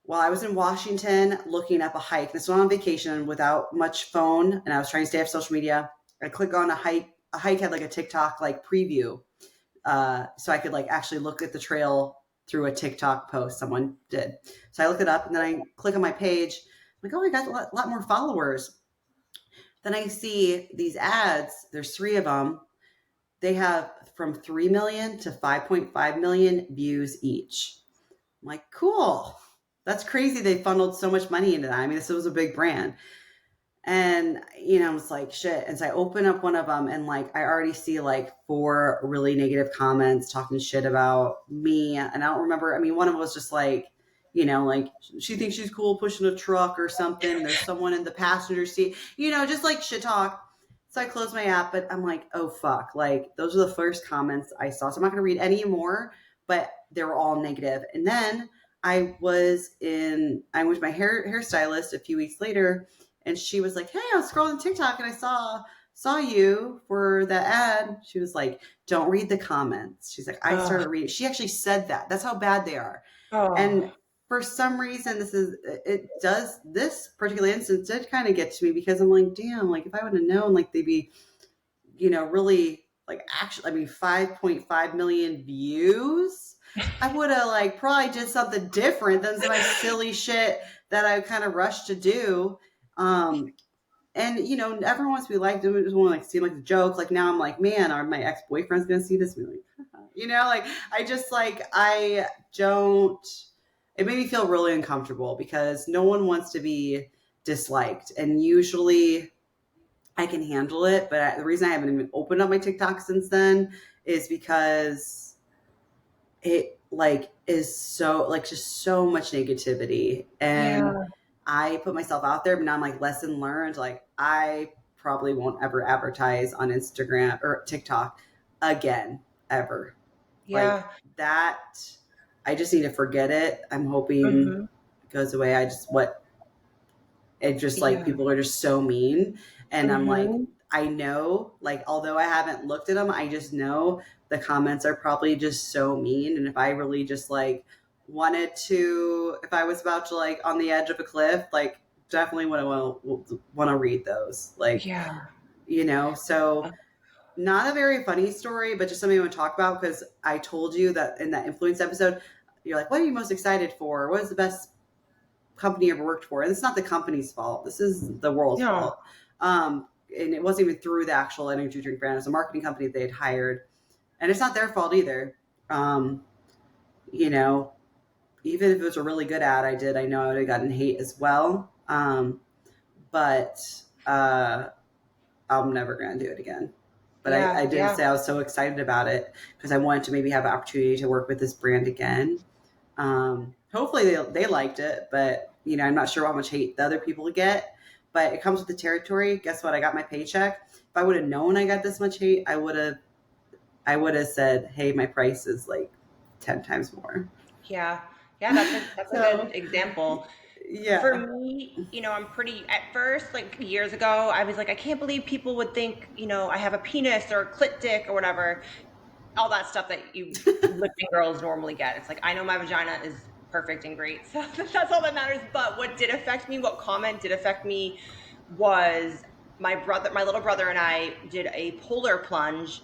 While I was in Washington looking up a hike, this was on vacation without much phone, and I was trying to stay off social media. I click on a hike. A hike had like a TikTok like preview, so I could like actually look at the trail through a TikTok post someone did. So I look it up, and then I click on my page. I'm like, oh, I got a lot more followers. Then I see these ads. There's 3 of them. They have from 3 million to 5.5 million views each. I'm like, cool. That's crazy. They funneled so much money into that. I mean, this was a big brand. And, it's like, shit. And so I open up one of them, and like, I already see like 4 really negative comments talking shit about me. And I don't remember. I mean, one of them was just like, like she thinks she's cool pushing a truck or something. And there's someone in the passenger seat, just like shit talk. So I closed my app, but I'm like, oh fuck. Like, those are the first comments I saw. So I'm not going to read any more, but they were all negative. And then I was my hairstylist a few weeks later, and she was like, hey, I was scrolling TikTok and I saw you for that ad. She was like, don't read the comments. She's like, I Oh, started reading. She actually said that. That's how bad they are. oh, And for some reason, this particular instance did kind of get to me, because I'm like, damn, like if I would have known, like they'd be, really like actually, I mean, 5.5 million views. I would have like probably did something different than my silly shit that I kind of rushed to do. Um, and everyone wants to be liked. Everyone just want to like seem like a joke. Like now I'm like, man, are my ex boyfriends gonna see this? Like, like I just like I don't. It made me feel really uncomfortable, because no one wants to be disliked, and usually I can handle it. But the reason I haven't even opened up my TikTok since then is because it like is so like just so much negativity, and yeah, I put myself out there, but now I'm like, lesson learned. Like, I probably won't ever advertise on Instagram or TikTok again, ever. Like yeah, that, I just need to forget it. I'm hoping hmm, it goes away. It just like yeah, people are just so mean. And I'm like, hmm, I know, like, although I haven't looked at them, I just know the comments are probably just so mean. And if I really just like if I was about to like on the edge of a cliff, like definitely want to read those. Like, yeah, so not a very funny story, but just something I want to talk about, because I told you that in that influence episode, you're like, what are you most excited for? What is the best company you ever worked for? And it's not the company's fault. This is the world's no, fault. And it wasn't even through the actual energy drink brand. It was a marketing company that they had hired. And it's not their fault either. Um, you know, Even if it was a really good ad I know I would have gotten hate as well. But I'm never going to do it again. But yeah, I did yeah, say I was so excited about it, because I wanted to maybe have an opportunity to work with this brand again. Hopefully they liked it, but I'm not sure how much hate the other people get. But it comes with the territory. Guess what? I got my paycheck. If I would have known I got this much hate, I would have said, hey, my price is like 10 times more. yeah, yeah. That's a good So example. For yeah. me, I'm pretty, at first, like years ago, I was like, I can't believe people would think, I have a penis or a clit dick or whatever. All that stuff that you lifting girls normally get. It's like, I know my vagina is perfect and great. So that's all that matters. But what did affect me, what comment did affect me was my little brother and I did a polar plunge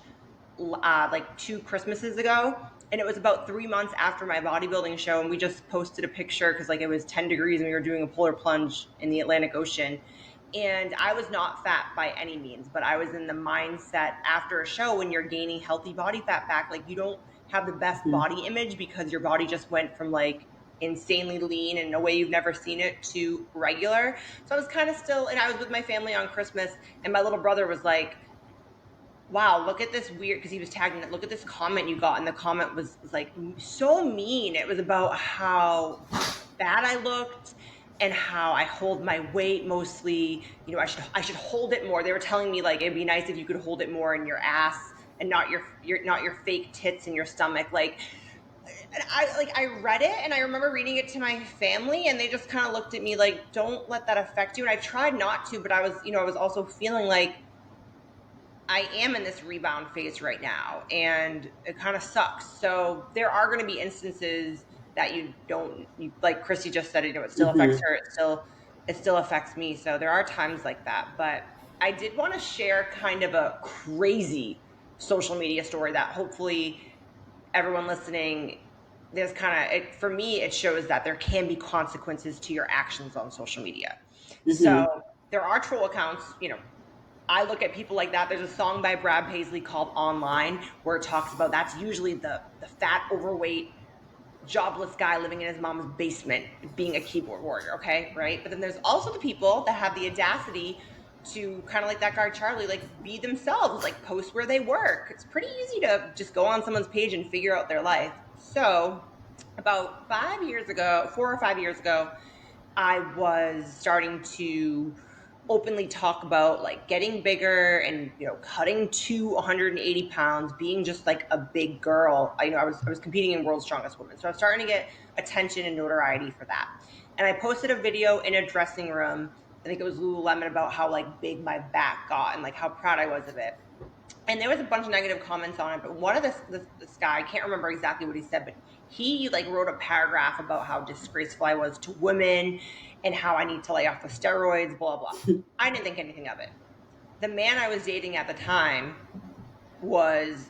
like 2 Christmases ago. And it was about 3 months after my bodybuilding show. And we just posted a picture because like it was 10 degrees and we were doing a polar plunge in the Atlantic Ocean. And I was not fat by any means, but I was in the mindset after a show when you're gaining healthy body fat back, like you don't have the best Mhm. body image because your body just went from like insanely lean in a way you've never seen it to regular. So I was kind of still, and I was with my family on Christmas, and my little brother was like, wow, look at this weird, because he was tagging it, look at this comment you got. And the comment was like so mean. It was about how bad I looked and how I hold my weight mostly. You know, I should hold it more. They were telling me like it'd be nice if you could hold it more in your ass and not your fake tits in your stomach. Like, and I read it, and I remember reading it to my family, and they just kind of looked at me like, don't let that affect you. And I tried not to, but I was also feeling like I am in this rebound phase right now, and it kind of sucks. So there are going to be instances that like Christy just said, it still affects Hmm. her. It still affects me. So there are times like that. But I did want to share kind of a crazy social media story that hopefully everyone listening, there's kind of it for me. It shows that there can be consequences to your actions on social media. Hmm. So there are troll accounts. I look at people like that. There's a song by Brad Paisley called Online where it talks about that's usually the fat, overweight, jobless guy living in his mom's basement being a keyboard warrior, okay? Right? But then there's also the people that have the audacity to kind of like that guy Charlie, like be themselves, like post where they work. It's pretty easy to just go on someone's page and figure out their life. So, about 5 years ago, 4 or 5 years ago, I was starting to openly talk about like getting bigger and cutting to 180 pounds, being just like a big girl. I was competing in World's Strongest Woman, so I was starting to get attention and notoriety for that. And I posted a video in a dressing room. I think it was Lululemon, about how like big my back got and like how proud I was of it. And there was a bunch of negative comments on it, but one of this guy, I can't remember exactly what he said, but he like wrote a paragraph about how disgraceful I was to women and how I need to lay off the steroids, blah blah. I didn't think anything of it. The man I was dating at the time,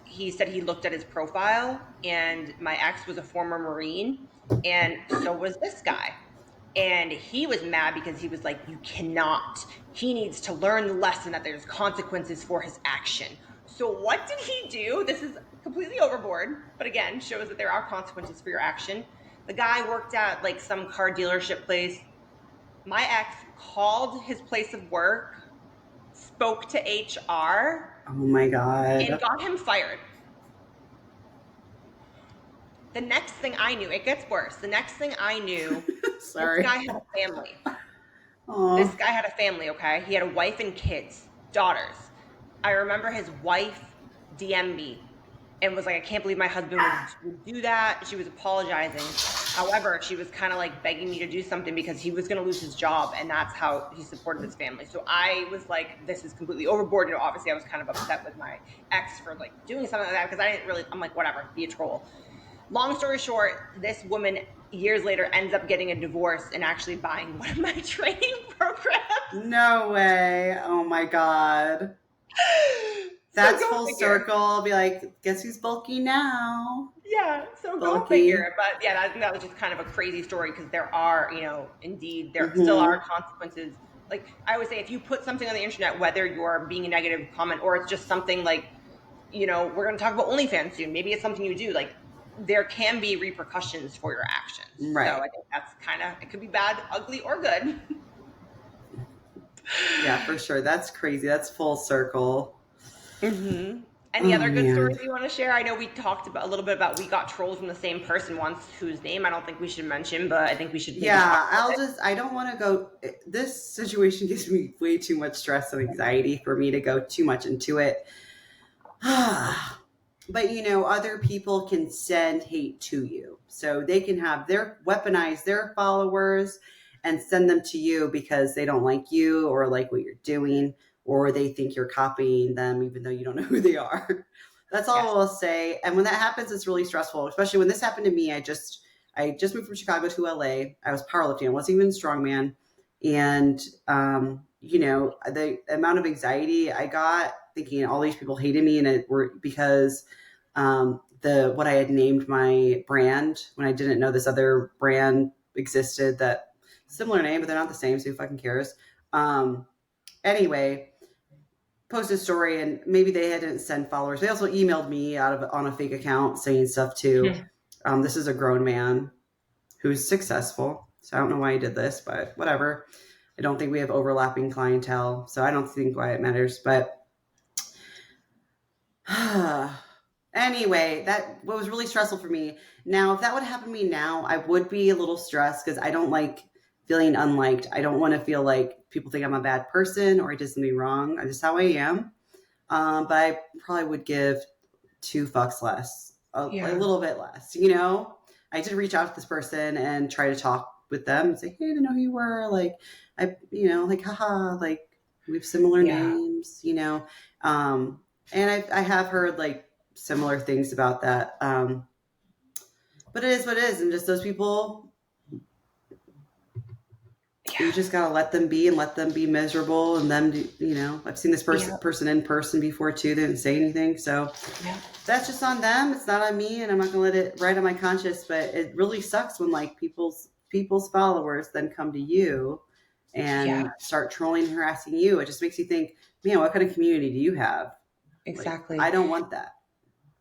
he said he looked at his profile, and my ex was a former Marine, and so was this guy. And he was mad because he was like, you cannot, he needs to learn the lesson that there's consequences for his action. So what did he do? This is completely overboard, but again, shows that there are consequences for your action. The guy worked at like some car dealership place. My ex called his place of work, spoke to HR, Oh my and God. got him fired. The next thing I knew, it gets worse. The next thing I knew, this Sorry. guy had a family. This Oh. guy had a family, okay? He had a wife and kids, daughters. I remember his wife DM'd me and was like, I can't believe my husband would do that. She was apologizing. However, she was kind of like begging me to do something because he was going to lose his job, and that's how he supported his family. So I was like, this is completely overboard. Obviously I was kind of upset with my ex for like doing something like that because I'm like, whatever, be a troll. Long story short, this woman years later ends up getting a divorce and actually buying one of my training programs. No way. Oh my God. So That's go full figure. circle. Be like, guess who's bulky now? Yeah, so go Bulky. figure. But yeah, that was just kind of a crazy story because there are, indeed, there still are Hmm. consequences. Like I always say, if you put something on the internet, whether you're being a negative comment or it's just something like, we're going to talk about OnlyFans soon. Maybe it's something you do. Like there can be repercussions for your actions. So I Right. think that's it could be bad, ugly, or good. Yeah, for sure. That's crazy. That's full circle. Any Oh other good man. stories you want to share? I know we talked about a little bit about we got trolled from the same person once, whose name I don't think we should mention, but I think we should maybe talk Yeah, about it. I don't want to go. This situation gives me way too much stress and anxiety for me to go too much into it. But other people can send hate to you. So they can have weaponize their followers and send them to you because they don't like you or like what you're doing, or they think you're copying them even though you don't know who they are. That's Yes. all I'll say. And when that happens, it's really stressful, especially when this happened to me. I just moved from Chicago to LA. I was powerlifting. I wasn't even strongman. And, the amount of anxiety I got thinking all these people hated me and it were because what I had named my brand when I didn't know this other brand existed that similar name, but they're not the same. So who fucking cares? Um, anyway, posted a story and maybe they didn't send followers. They also emailed me on a fake account saying stuff too. This is a grown man who's successful. So I don't know why he did this, but whatever. I don't think we have overlapping clientele, so I don't think why it matters. But anyway, that was really stressful for me. Now, if that would happen to me now, I would be a little stressed because I don't like feeling unliked. I don't want to feel like people think I'm a bad person or I did something wrong. That's just how I am. But I probably would give two fucks less, a Yeah. little bit less, you know? I did reach out to this person and try to talk with them and say, hey, I didn't know who you were. Like, like, haha, like, we have similar Yeah. names, you know? And I have heard like similar things about that. But it is what it is. And just those people, you Yeah. just gotta let them be and let them be miserable. And them, I've seen this Yeah. person in person before too. They didn't say anything. So Yeah. that's just on them. It's not on me, and I'm not gonna let it ride on my conscience. But it really sucks when like people's followers then come to you Yeah. and start trolling and harassing you. It just makes you think, man, what kind of community do you have? Like, Exactly. I don't want that.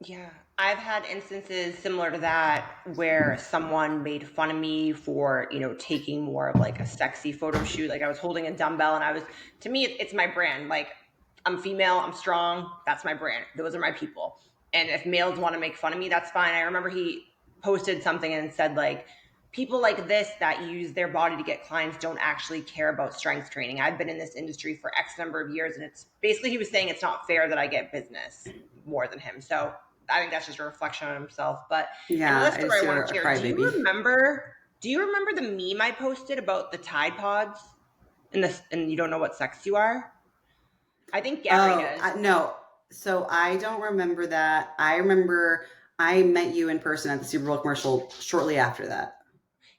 Yeah, I've had instances similar to that where someone made fun of me for, taking more of like a sexy photo shoot. Like I was holding a dumbbell and to me, it's my brand. Like I'm female, I'm strong. That's my brand. Those are my people. And if males want to make fun of me, that's fine. I remember he posted something and said like, people like this that use their body to get clients don't actually care about strength training. I've been in this industry for X number of years and it's basically, he was saying it's not fair that I get business more than him. So I think that's just a reflection on himself. But another Yeah, I story just I see want her to a share. Do you crybaby. remember? Do you remember the meme I posted about the Tide Pods and you don't know what sex you are? I think Gary does. No. So I don't remember that. I remember I met you in person at the Super Bowl commercial shortly after that,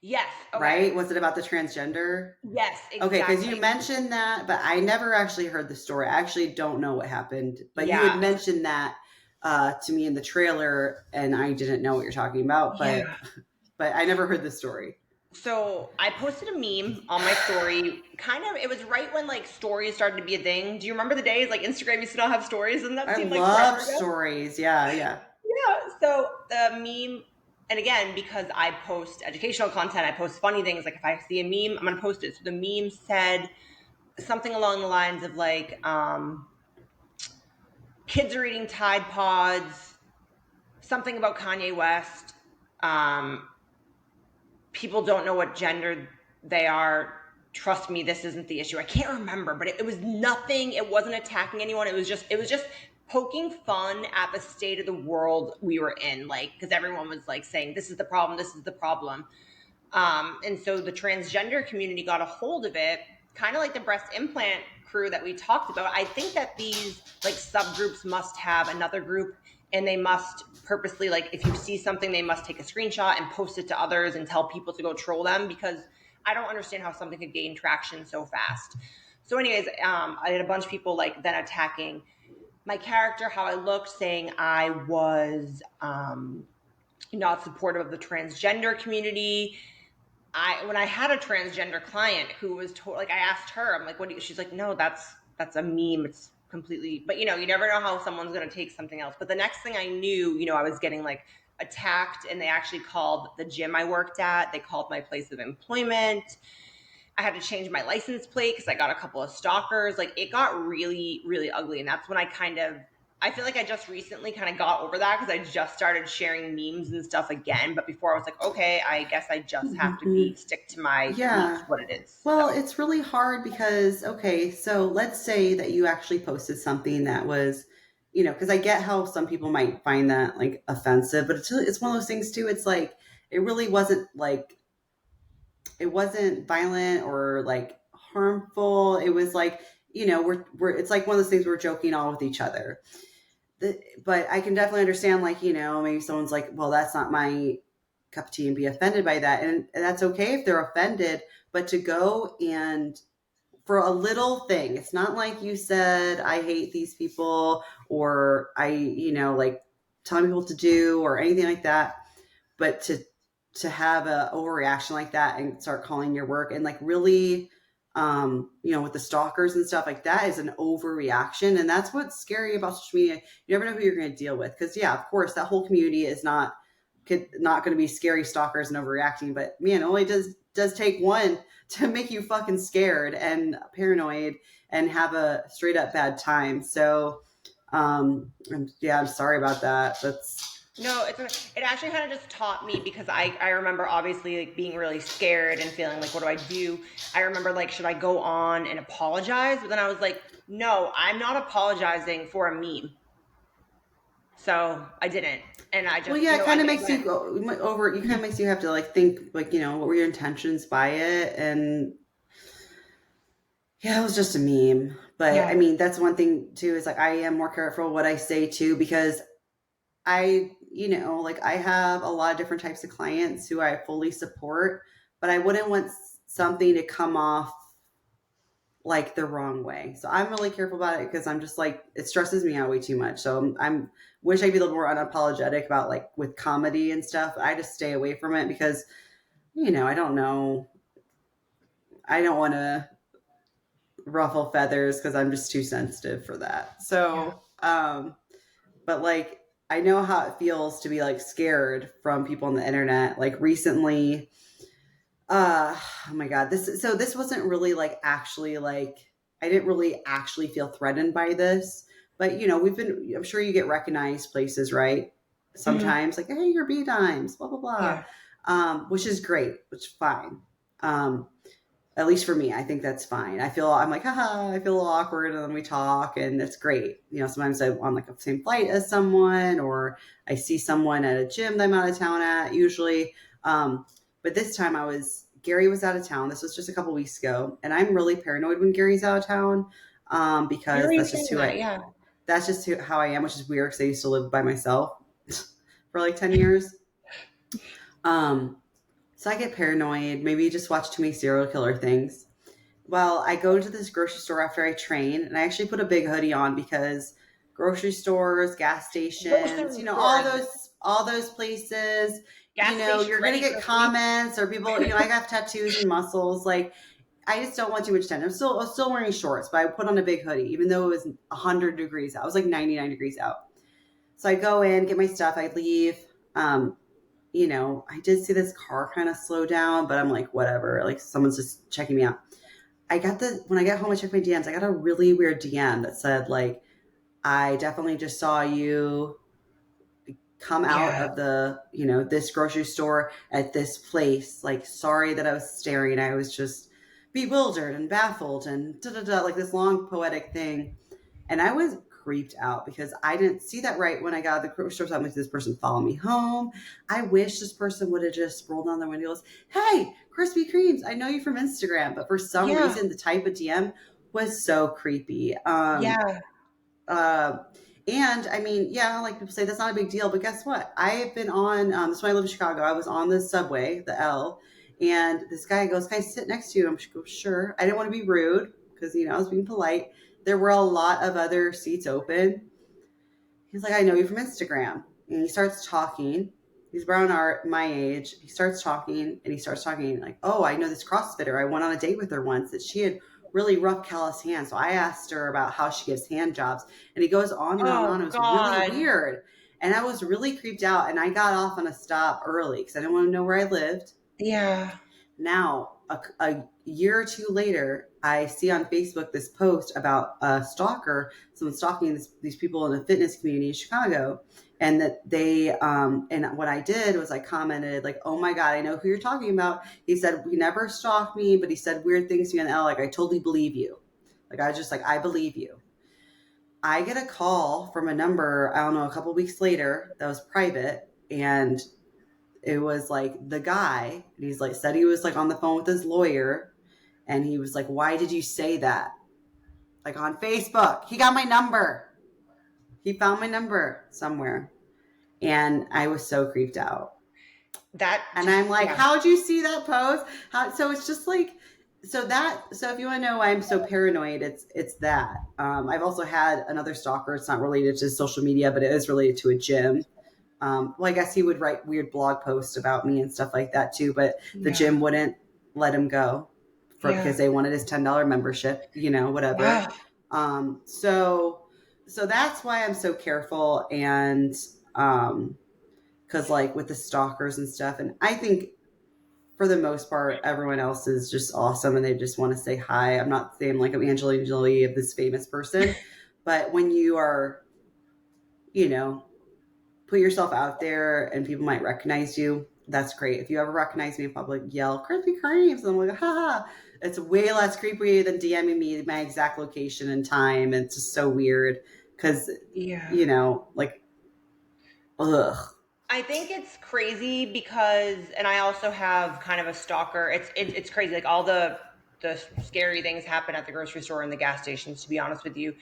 Yes. Okay. right? Was it about the transgender? Yes. Okay, because you Exactly. mentioned that, but I never actually heard the story. I actually don't know what happened, but you had Yeah. mentioned that to me in the trailer, and I didn't know what you're talking about, but Yeah. I never heard the story. So I posted a meme on my story. Kind of, it was right when like stories started to be a thing. Do you remember the days like Instagram used to not have stories, and that I seemed like forever love ago? stories. Yeah, yeah. Yeah. So the meme, and again, because I post educational content, I post funny things. Like if I see a meme, I'm gonna post it. So the meme said something along the lines of like, kids are eating Tide Pods. Something about Kanye West. Um, People don't know what gender they are. Trust me, this isn't the issue. I can't remember, but it was nothing. It wasn't attacking anyone. It was just poking fun at the state of the world we were in, like because everyone was like saying this is the problem, this is the problem. And so the transgender community got a hold of it, kind of like the breast implant crew that we talked about. I think that these like subgroups must have another group and they must purposely, like, if you see something, they must take a screenshot and post it to others and tell people to go troll them because I don't understand how something could gain traction so fast. So, anyways, I had a bunch of people like then attacking my character, how I looked, saying I was not supportive of the transgender community. When I had a transgender client who was like I asked her, I'm like, what do you, she's like, no, that's a meme. It's completely, but you never know how someone's going to take something else. But the next thing I knew, I was getting like attacked and they actually called the gym I worked at. They called my place of employment. I had to change my license plate because I got a couple of stalkers. Like it got really, really ugly. And that's when I feel like I just recently kind of got over that because I just started sharing memes and stuff again. But before I was like, okay, I guess I just have to Mhm. stick to my niche, Yeah. what it is. Well, So it's really hard because, okay, so let's say that you actually posted something that was, because I get how some people might find that like offensive, but it's one of those things too. It's like, it really wasn't like, it wasn't violent or like harmful. It was like, it's like one of those things we're joking all with each other. But I can definitely understand, like, maybe someone's like, well, that's not my cup of tea and be offended by that. And that's okay if they're offended, but to go and for a little thing, it's not like you said, I hate these people or like telling people to do or anything like that. But to have a overreaction like that and start calling your work and like really with the stalkers and stuff like that is an overreaction. And that's what's scary about social media. You never know who you're going to deal with. Because, yeah, of course, that whole community is not not going to be scary stalkers and overreacting, but man, it only does take one to make you fucking scared and paranoid and have a straight up bad time. So, yeah, I'm sorry about that. That's No, it actually kind of just taught me because I remember obviously like being really scared and feeling like what do I do? I remember like should I go on and apologize? But then I was like, no, I'm not apologizing for a meme. So I didn't. And I well, just, yeah, it I kind of makes you went. go over. You kind of makes you have to like think like what were your intentions by it, and yeah, it was just a meme. But I Yeah. mean, that's one thing too. Is like I am more careful what I say too because like I have a lot of different types of clients who I fully support, but I wouldn't want something to come off like the wrong way. So I'm really careful about it because I'm just like it stresses me out way too much. So I'm wish I'd be a little more unapologetic about like with comedy and stuff. I just stay away from it because I don't know. I don't want to ruffle feathers because I'm just too sensitive for that. Yeah. So, but like I know how it feels to be like scared from people on the internet. Like recently, oh my god, this wasn't really like actually like I didn't really actually feel threatened by this, but I'm sure you get recognized places, right? Hmm. Sometimes like, hey, you're B Dimes, blah blah blah, Yeah. which is great, which is fine. Um, at least for me, I think that's fine. I'm like, haha, I feel a little awkward, and then we talk, and it's great. Sometimes I'm on like the same flight as someone, or I see someone at a gym that I'm out of town at, usually. But this time Gary was out of town. This was just a couple weeks ago, and I'm really paranoid when Gary's out of town, I because remember you saying that. Yeah. how I am, which is weird because I used to live by myself for like 10 years. Um, so I get paranoid, maybe just watch too many serial killer things. Well, I go to this grocery store after I train, and I actually put a big hoodie on because grocery stores, gas stations, Grocery all stores, those places, gas station you're gonna ready get for me. comments or people. I have tattoos and muscles. Like I just don't want too much attention. I was still wearing shorts, but I put on a big hoodie, even though it was 100 degrees out. It was like 99 degrees out. So I go in, get my stuff, I leave. Um, I did see this car kind of slow down, but I'm like, whatever. Like someone's just checking me out. When I got home, I checked my DMs. I got a really weird DM that said like, I definitely just saw you come out Yeah. of this grocery store at this place. Like, sorry that I was staring. I was just bewildered and baffled and da da da, like this long poetic thing. And I was creeped out because I didn't see that right when I got out of the grocery store. So I'm like, this person follow me home. I wish this person would have just rolled down their windows. Hey, Krispy Kremes, I know you from Instagram, but for some Yeah. reason, the type of DM was so creepy. Yeah. Uh, and I mean, yeah, like people say, that's not a big deal. But guess what? I've been on, this is when I live in Chicago. I was on the subway, the L, and this guy goes, can I sit next to you? I'm sure. I didn't want to be rude because, I was being polite. There were a lot of other seats open. He's like, I know you from Instagram. And he starts talking. He's around my age. He starts talking and he starts talking like, oh, I know this CrossFitter. I went on a date with her once that she had really rough, callous hands. So I asked her about how she gives hand jobs. And he goes on and on and on. Oh It was really God. weird. And I was really creeped out. And I got off on a stop early because I didn't want to know where I lived. Yeah. Now, a year or two later, I see on Facebook this post about a stalker, someone stalking these people in a fitness community in Chicago. And that and what I did was I commented, like, oh my God, I know who you're talking about. He said, he never stalked me, but he said weird things to me on L. Like, I totally believe you. Like, I was just like, I believe you. I get a call from a number, I don't know, a couple weeks later that was private. And it was like the guy, and he's like said he was like on the phone with his lawyer, and he was like, why did you say that, like on Facebook? He got my number, he found my number somewhere, and I was so creeped out. That. And I'm like, Yeah. how'd you see that post? So it's just like, so if you want to know why I'm so paranoid, it's that. I've also had another stalker. It's not related to social media, but it is related to a gym. Well, I guess he would write weird blog posts about me and stuff like that too, but the Yeah. gym wouldn't let him go because Yeah. they wanted his $10 membership, whatever. Yeah. So that's why I'm so careful, and because like with the stalkers and stuff. And I think for the most part, everyone else is just awesome and they just want to say hi. I'm not saying like I'm Angelina Jolie of this famous person, but when you are, you know, put yourself out there and people might recognize you, that's great. If you ever recognize me in public, yell Krispy Kremes, and I'm like, haha. It's way less creepy than DMing me my exact location and time. It's just so weird because, Yeah. like, ugh. I think it's crazy because, and I also have kind of a stalker. It's crazy. Like all the scary things happen at the grocery store and the gas stations. To be honest with you,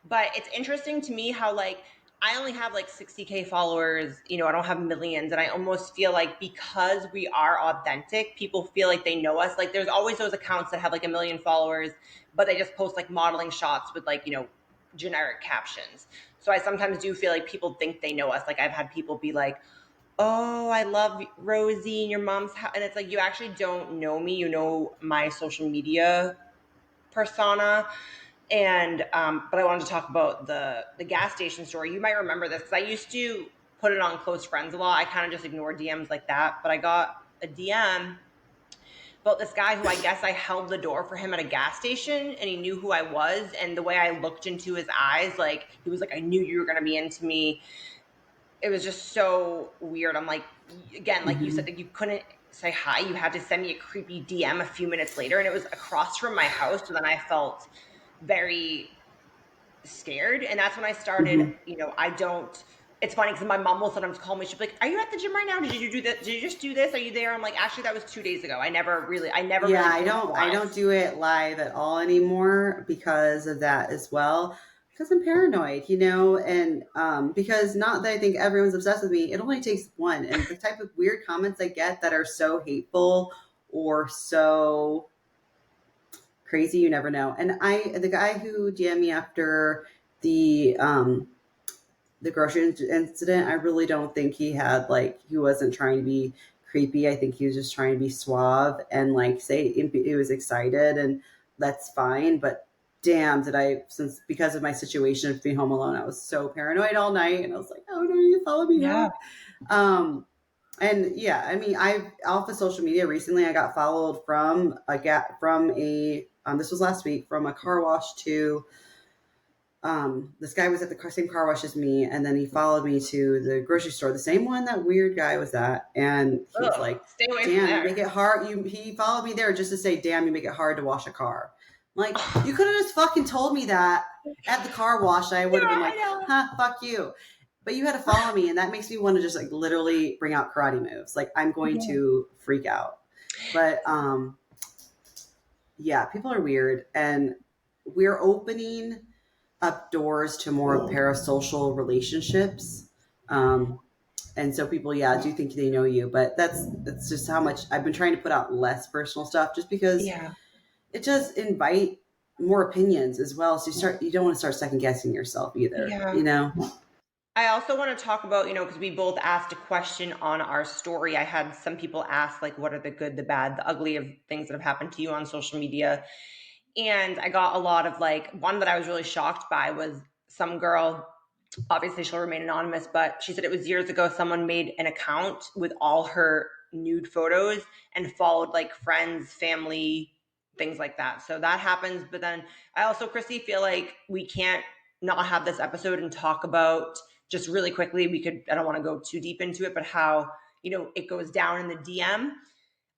but it's interesting to me how like I only have like 60K followers. I don't have millions, and I almost feel like because we are authentic, people feel like they know us. Like there's always those accounts that have like a million followers, but they just post like modeling shots with like generic captions. So I sometimes do feel like people think they know us. Like I've had people be like, "Oh, I love Rosie and your mom's house," and it's like you actually don't know me. You know my social media persona, and but I wanted to talk about the gas station story. You might remember this because I used to put it on close friends a lot. I kind of just ignore DMs like that, but I got a DM about this guy who I guess I held the door for him at a gas station, and he knew who I was, and the way I looked into his eyes, like he was like, "I knew you were gonna be into me." It was just so weird. I'm like, again, like you said, Mm-hmm. that you couldn't say hi. You had to send me a creepy DM a few minutes later, and it was across from my house. So then I felt very scared, and that's when I started. Mm-hmm. I don't. It's funny because my mom will sometimes call me. She'll be like, "Are you at the gym right now? Did you do that? Did you just do this? Are you there?" I'm like, "Actually, that was 2 days ago. I never Yeah, really I blinked don't I don't once." do it live at all anymore because of that as well. Because I'm paranoid, and because not that I think everyone's obsessed with me, it only takes one. And the type of weird comments I get that are so hateful or so crazy, you never know. And the guy who DM'd me after the um, the grocery incident, I really don't think he wasn't trying to be creepy. I think he was just trying to be suave and like say he was excited, and that's fine. But damn, since because of my situation of being home alone, I was so paranoid all night, and I was like, oh no, you follow me Yeah. back. Um, and yeah, I mean, I off of social media recently, I got followed from this was last week from a car wash to this guy was at the same car wash as me, and then he followed me to the grocery store, the same one that weird guy was at, and he was Ugh. like, Stay away from "Damn, you there. make it hard." He followed me there just to say, "Damn, you make it hard to wash a car." I'm like, you could have just fucking told me that at the car wash. I would Yeah, have been I like, know. "Huh, fuck you." But you had to follow me, and that makes me want to just like literally bring out karate moves. Like I'm going Yeah. to freak out. But yeah, people are weird, and we're opening up doors to more parasocial relationships. Um, and so people, yeah, do think they know you, but that's just how much I've been trying to put out less personal stuff, just because Yeah. it does invite more opinions as well. So you don't want to start second guessing yourself either, Yeah. you know? I also want to talk about, because we both asked a question on our story. I had some people ask, like, what are the good, the bad, the ugly of things that have happened to you on social media? And I got a lot of, like, one that I was really shocked by was some girl, obviously she'll remain anonymous, but she said it was years ago someone made an account with all her nude photos and followed like friends, family, things like that. So that happens. But then I also, Christy, feel like we can't not have this episode and talk about, just really quickly, I don't want to go too deep into it, but how it goes down in the DM.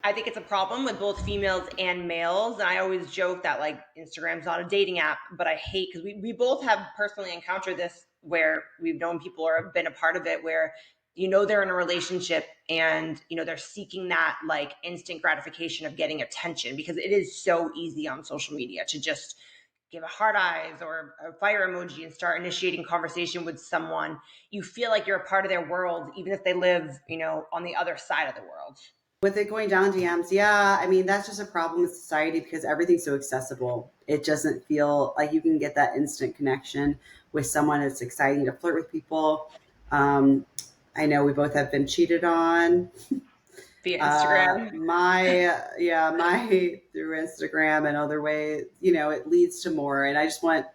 I think it's a problem with both females and males. And I always joke that like Instagram's not a dating app, but I hate, because we both have personally encountered this where we've known people or have been a part of it where they're in a relationship and they're seeking that like instant gratification of getting attention, because it is so easy on social media to just give a heart eyes or a fire emoji and start initiating conversation with someone. You feel like you're a part of their world, even if they live on the other side of the world. With it going down DMs, yeah, I mean, that's just a problem with society because everything's so accessible. It doesn't feel like you can get that instant connection with someone. It's exciting to flirt with people. Um, I know we both have been cheated on. Via Instagram. My through Instagram and other ways, it leads to more. And I just want,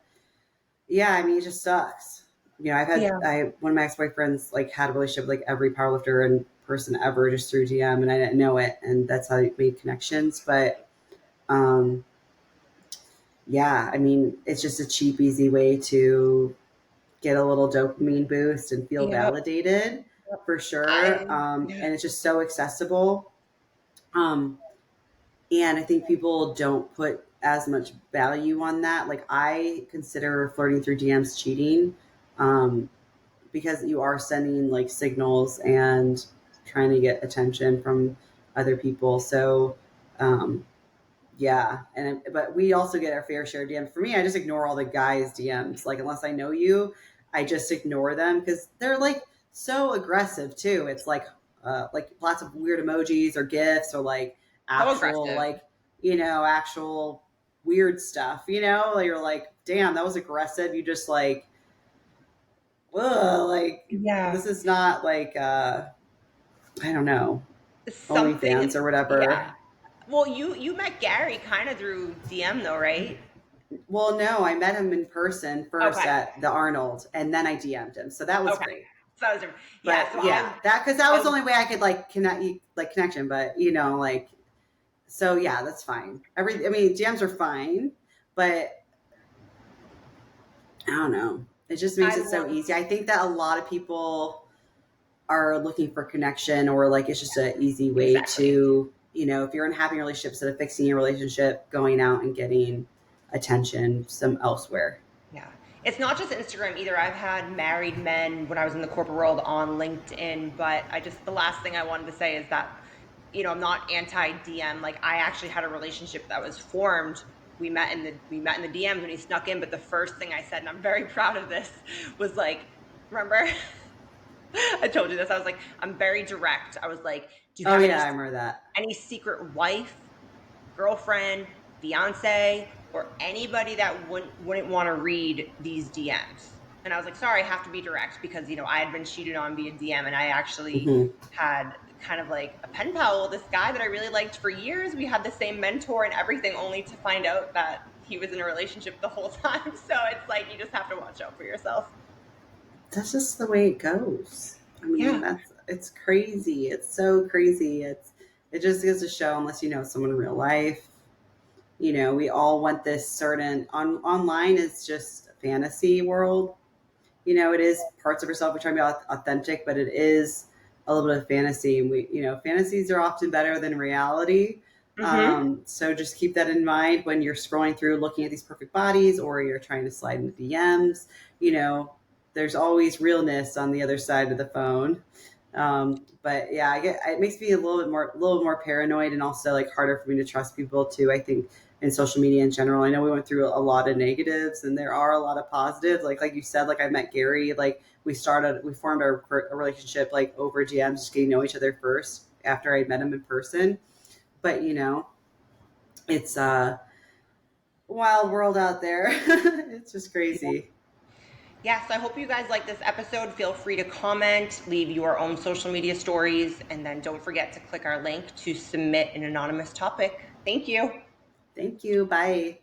yeah, I mean, it just sucks. I've had Yeah. I one of my ex boyfriends like had a relationship with like every powerlifter and person ever just through DM, and I didn't know it, and that's how I made connections. But um, yeah, I mean, it's just a cheap, easy way to get a little dopamine boost and feel Yep. validated Yep. for sure. I yeah. And it's just so accessible. Um, and I think people don't put as much value on that. Like I consider flirting through DMs cheating, um, because you are sending like signals and trying to get attention from other people. So um, yeah, but we also get our fair share of DMs. For me, I just ignore all the guys' DMs. Like unless I know you, I just ignore them because they're like so aggressive too. It's like lots of weird emojis or gifs or like So actual aggressive. like actual weird stuff. Like, you're like, damn, that was aggressive. You just like, ugh, like Yeah. this is not like I don't know, OnlyFans Something or yeah. whatever. Well, you met Gary kind of through DM though, right? Well, no, I met him in person first Okay. at the Arnold, and then I DM'd him, so that was Okay. great. So that was different. Yeah, But so yeah, that because that I was the was only way I could like connect, like connection. But like so yeah, that's fine. I mean, DMs are fine, but I don't know. It just makes I it so easy. I once think that a lot of people are looking for connection, or like it's just an easy way exactly. to if you're in a happy relationship, instead of fixing your relationship, going out and getting attention some elsewhere. Yeah. It's not just Instagram either. I've had married men when I was in the corporate world on LinkedIn, but the last thing I wanted to say is that, I'm not anti DM. Like I actually had a relationship that was formed. We met in the DMs when he snuck in, but the first thing I said, and I'm very proud of this, was like, remember, I told you this. I was like, I'm very direct. I was like, do you Oh have yeah, I remember that. any secret wife, girlfriend, fiance, or anybody that wouldn't want to read these DMs? And I was like, sorry, I have to be direct because I had been cheated on via DM, and I actually Hmm. had kind of like a pen pal with this guy that I really liked for years. We had the same mentor and everything, only to find out that he was in a relationship the whole time. So it's like you just have to watch out for yourself. That's just the way it goes. I mean, Yeah, it's crazy. It's so crazy. It just goes to show, unless you know someone in real life, we all want this certain online is just a fantasy world. It is parts of yourself we're trying to be authentic, but it is a little bit of fantasy. And fantasies are often better than reality. mm-hmm. So just keep that in mind when you're scrolling through looking at these perfect bodies, or you're trying to slide into DMs. You know, there's always realness on the other side of the phone. But yeah, it makes me a little more paranoid, and also like harder for me to trust people too. I think in social media in general. I know we went through a lot of negatives, and there are a lot of positives. Like you said, like I met Gary. Like we formed our relationship like over DMs, just getting to know each other first after I met him in person. But it's a wild world out there. It's just crazy. Yeah, so I hope you guys like this episode. Feel free to comment, leave your own social media stories, and then don't forget to click our link to submit an anonymous topic. Thank you. Thank you. Bye.